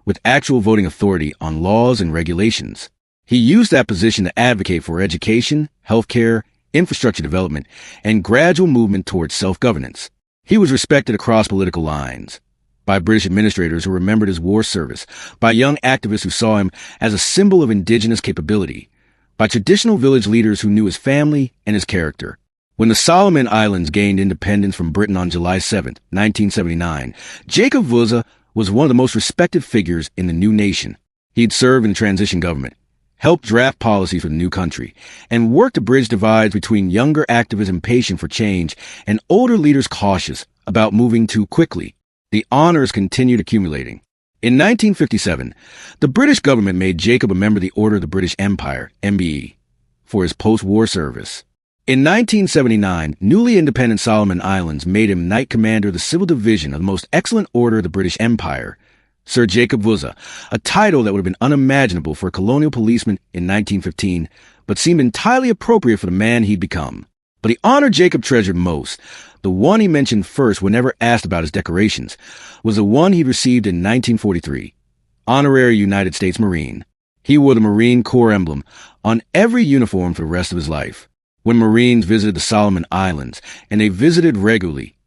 with actual voting authority on laws and regulations. He used that position to advocate for education, healthcare, infrastructure development, and gradual movement towards self-governance. He was respected across political lines, by British administrators who remembered his war service, by young activists who saw him as a symbol of indigenous capability, by traditional village leaders who knew his family and his character. When the Solomon Islands gained independence from Britain on July 7, 1979, Jacob Vouza was one of the most respected figures in the new nation. He'd served in the transition government, helped draft policies for the new country, and worked to bridge divides between younger activists impatient for change and older leaders cautious about moving too quickly. The honors continued accumulating. In 1957, the British government made Jacob a member of the Order of the British Empire, MBE, for his post-war service. In 1979, newly independent Solomon Islands made him Knight Commander of the Civil Division of the Most Excellent Order of the British Empire, Sir Jacob Vouza, a title that would have been unimaginable for a colonial policeman in 1915, but seemed entirely appropriate for the man he'd become. But the honor Jacob treasured most, the one he mentioned first whenever asked about his decorations, was the one he'd received in 1943, Honorary United States Marine. He wore the Marine Corps emblem on every uniform for the rest of his life. When Marines visited the Solomon Islands, and they visited regularly,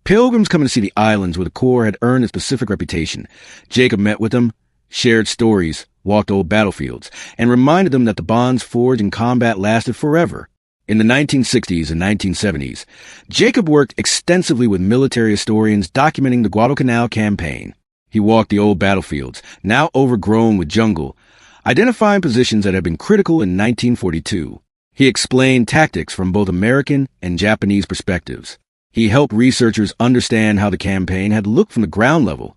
pilgrims coming to see the islands where the Corps had earned its specific reputation, Jacob met with them, shared stories, walked old battlefields, and reminded them that the bonds forged in combat lasted forever. In the 1960s and 1970s, Jacob worked extensively with military historians documenting the Guadalcanal campaign. He walked the old battlefields, now overgrown with jungle, identifying positions that had been critical in 1942. He explained tactics from both American and Japanese perspectives. He helped researchers understand how the campaign had looked from the ground level,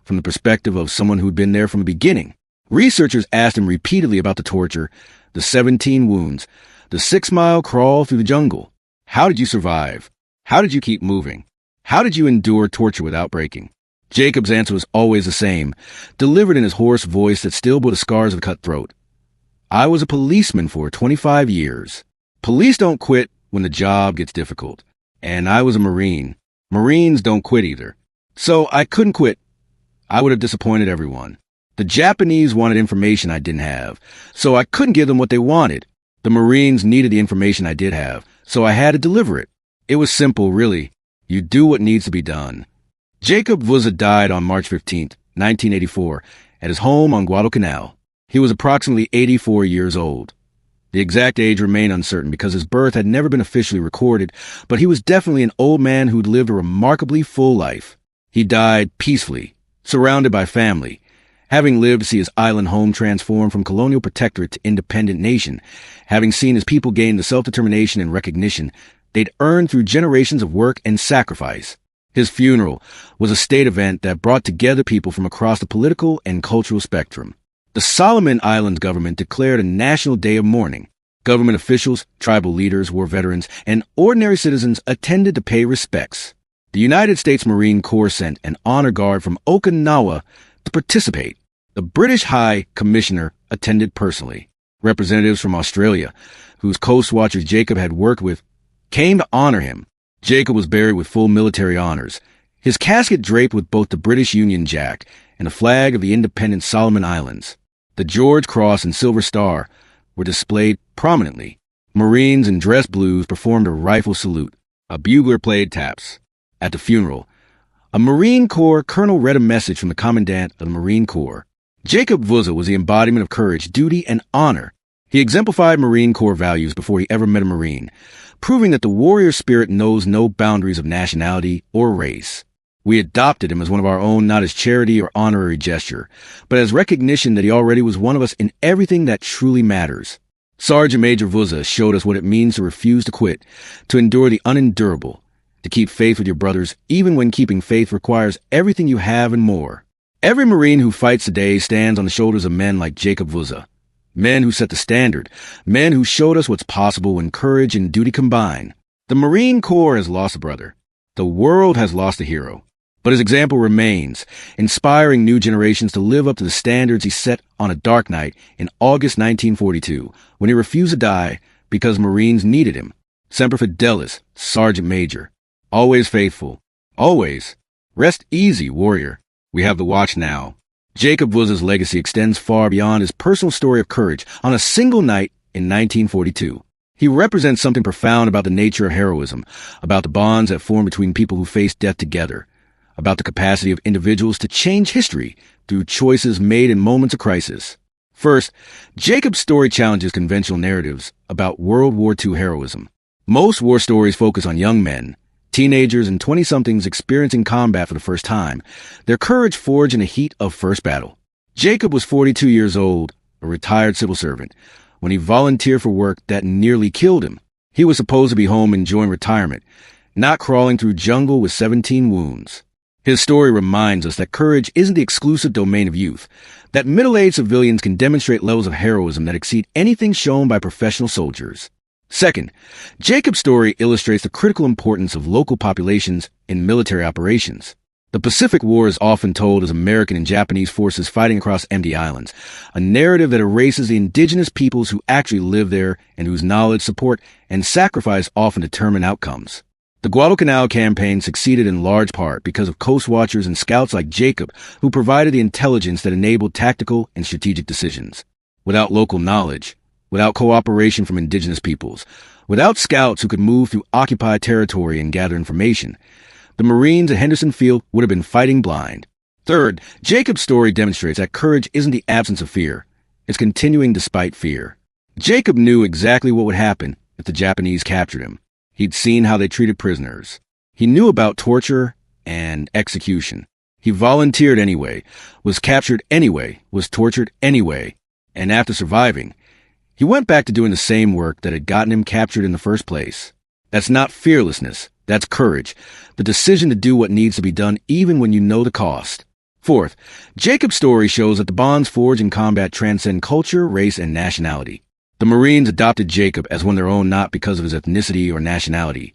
from the perspective of someone who'd been there from the beginning. Researchers asked him repeatedly about the torture, the 17 wounds, the 6-mile crawl through the jungle. How did you survive? How did you keep moving? How did you endure torture without breaking? Jacob's answer was always the same, delivered in his hoarse voice that still bore the scars of a cut throat. I was a policeman for 25 years. Police don't quit when the job gets difficult. And I was a Marine. Marines don't quit either. So I couldn't quit. I would have disappointed everyone. The Japanese wanted information I didn't have, so I couldn't give them what they wanted. The Marines needed the information I did have, so I had to deliver it. It was simple, really. You do what needs to be done. Jacob Vouza died on March 15, 1984, at his home on Guadalcanal. He was approximately 84 years old. The exact age remained uncertain because his birth had never been officially recorded, but he was definitely an old man who'd lived a remarkably full life. He died peacefully, surrounded by family, having lived to see his island home transform from colonial protectorate to independent nation, having seen his people gain the self-determination and recognition they'd earned through generations of work and sacrifice. His funeral was a state event that brought together people from across the political and cultural spectrum. The Solomon Islands government declared a national day of mourning. Government officials, tribal leaders, war veterans, and ordinary citizens attended to pay respects. The United States Marine Corps sent an honor guard from Okinawa to participate. The British High Commissioner attended personally. Representatives from Australia, whose Coastwatcher Jacob had worked with, came to honor him. Jacob was buried with full military honors, his casket draped with both the British Union Jack and the flag of the independent Solomon Islands. The George Cross and Silver Star were displayed prominently. Marines in dress blues performed a rifle salute. A bugler played taps. At the funeral, a Marine Corps colonel read a message from the Commandant of the Marine Corps. Jacob Vouza was the embodiment of courage, duty, and honor. He exemplified Marine Corps values before he ever met a Marine, proving that the warrior spirit knows no boundaries of nationality or race. We adopted him as one of our own, not as charity or honorary gesture, but as recognition that he already was one of us in everything that truly matters. Sergeant Major Vouza showed us what it means to refuse to quit, to endure the unendurable, to keep faith with your brothers even when keeping faith requires everything you have and more. Every Marine who fights today stands on the shoulders of men like Jacob Vouza. Men who set the standard. Men who showed us what's possible when courage and duty combine. The Marine Corps has lost a brother. The world has lost a hero. But his example remains, inspiring new generations to live up to the standards he set on a dark night in August 1942, when he refused to die because Marines needed him. Semper Fidelis, Sergeant Major. Always faithful. Always. Rest easy, warrior. We have the watch now. Jacob Vouza's legacy extends far beyond his personal story of courage on a single night in 1942. He represents something profound about the nature of heroism, about the bonds that form between people who face death together, about the capacity of individuals to change history through choices made in moments of crisis. First, Jacob's story challenges conventional narratives about World War II heroism. Most war stories focus on young men, teenagers and 20-somethings experiencing combat for the first time, their courage forged in the heat of first battle. Jacob was 42 years old, a retired civil servant, when he volunteered for work that nearly killed him. He was supposed to be home enjoying retirement, not crawling through jungle with 17 wounds. His story reminds us that courage isn't the exclusive domain of youth, that middle-aged civilians can demonstrate levels of heroism that exceed anything shown by professional soldiers. Second, Jacob's story illustrates the critical importance of local populations in military operations. The Pacific War is often told as American and Japanese forces fighting across empty islands, a narrative that erases the indigenous peoples who actually live there and whose knowledge, support, and sacrifice often determine outcomes. The Guadalcanal campaign succeeded in large part because of Coastwatchers and scouts like Jacob, who provided the intelligence that enabled tactical and strategic decisions. Without local knowledge, without cooperation from indigenous peoples, without scouts who could move through occupied territory and gather information, the Marines at Henderson Field would have been fighting blind. Third, Jacob's story demonstrates that courage isn't the absence of fear. It's continuing despite fear. Jacob knew exactly what would happen if the Japanese captured him. He'd seen how they treated prisoners. He knew about torture and execution. He volunteered anyway, was captured anyway, was tortured anyway, and after surviving, he went back to doing the same work that had gotten him captured in the first place. That's not fearlessness, that's courage, the decision to do what needs to be done even when you know the cost. Fourth, Jacob's story shows that the bonds forged in combat transcend culture, race, and nationality. The Marines adopted Jacob as one of their own not because of his ethnicity or nationality,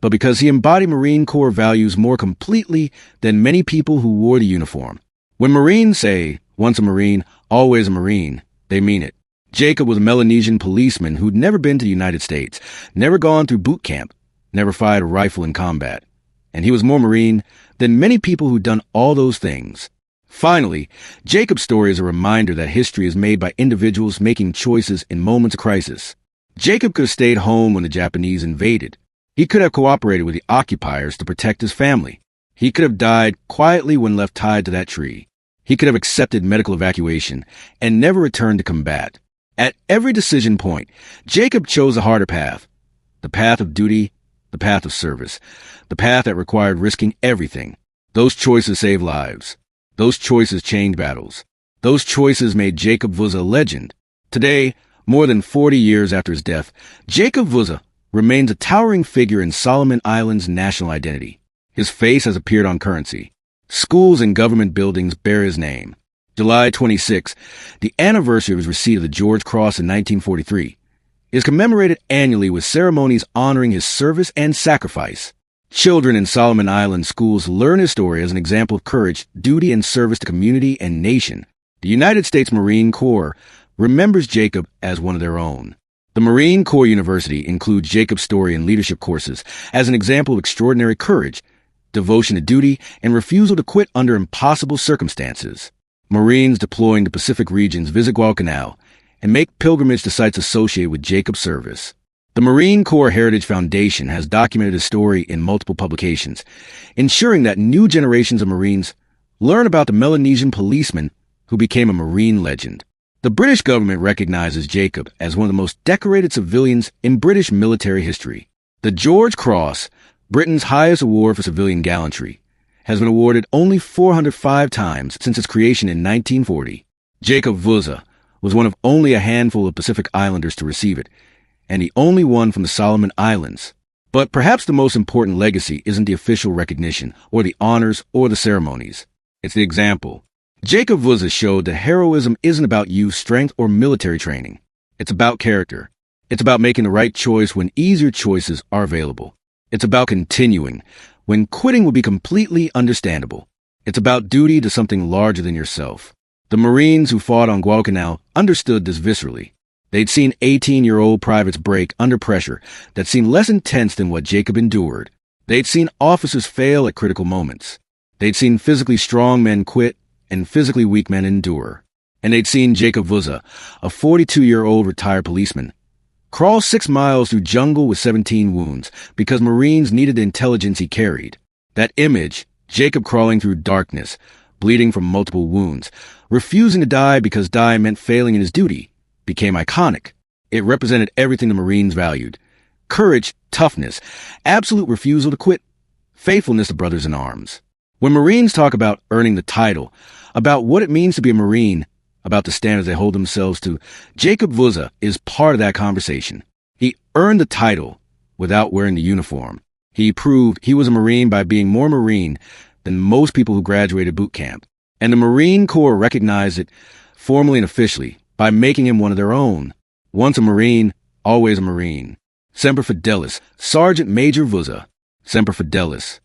but because he embodied Marine Corps values more completely than many people who wore the uniform. When Marines say, once a Marine, always a Marine, they mean it. Jacob was a Melanesian policeman who'd never been to the United States, never gone through boot camp, never fired a rifle in combat. And he was more Marine than many people who'd done all those things. Finally, Jacob's story is a reminder that history is made by individuals making choices in moments of crisis. Jacob could have stayed home when the Japanese invaded. He could have cooperated with the occupiers to protect his family. He could have died quietly when left tied to that tree. He could have accepted medical evacuation and never returned to combat. At every decision point, Jacob chose a harder path. The path of duty, the path of service, the path that required risking everything. Those choices saved lives. Those choices changed battles. Those choices made Jacob Vouza a legend. Today, more than 40 years after his death, Jacob Vouza remains a towering figure in Solomon Islands' national identity. His face has appeared on currency. Schools and government buildings bear his name. July 26, the anniversary of his receipt of the George Cross in 1943, is commemorated annually with ceremonies honoring his service and sacrifice. Children in Solomon Island schools learn his story as an example of courage, duty, and service to community and nation. The United States Marine Corps remembers Jacob as one of their own. The Marine Corps University includes Jacob's story in leadership courses as an example of extraordinary courage, devotion to duty, and refusal to quit under impossible circumstances. Marines deploying to Pacific regions visit Guadalcanal and make pilgrimage to sites associated with Jacob's service. The Marine Corps Heritage Foundation has documented his story in multiple publications, ensuring that new generations of Marines learn about the Melanesian policeman who became a Marine legend. The British government recognizes Jacob as one of the most decorated civilians in British military history. The George Cross, Britain's highest award for civilian gallantry, has been awarded only 405 times since its creation in 1940. Jacob Vouza was one of only a handful of Pacific Islanders to receive it, and the only one from the Solomon Islands. But perhaps the most important legacy isn't the official recognition, or the honors, or the ceremonies. It's the example. Jacob Vouza showed that heroism isn't about youth strength or military training. It's about character. It's about making the right choice when easier choices are available. It's about continuing when quitting would be completely understandable. It's about duty to something larger than yourself. The Marines who fought on Guadalcanal understood this viscerally. They'd seen 18-year-old privates break under pressure that seemed less intense than what Jacob endured. They'd seen officers fail at critical moments. They'd seen physically strong men quit and physically weak men endure. And they'd seen Jacob Vouza, a 42-year-old retired policeman, crawl 6 miles through jungle with 17 wounds because Marines needed the intelligence he carried. That image, Jacob crawling through darkness, bleeding from multiple wounds, refusing to die because die meant failing in his duty, became iconic. It represented everything the Marines valued: courage, toughness, absolute refusal to quit, faithfulness to brothers in arms. When Marines talk about earning the title, about what it means to be a Marine, about the standards they hold themselves to, Jacob Vouza is part of that conversation. He earned the title without wearing the uniform. He proved he was a Marine by being more Marine than most people who graduated boot camp. And the Marine Corps recognized it, formally and officially, by making him one of their own. Once a Marine, always a Marine. Semper Fidelis, Sergeant Major Vouza. Semper Fidelis.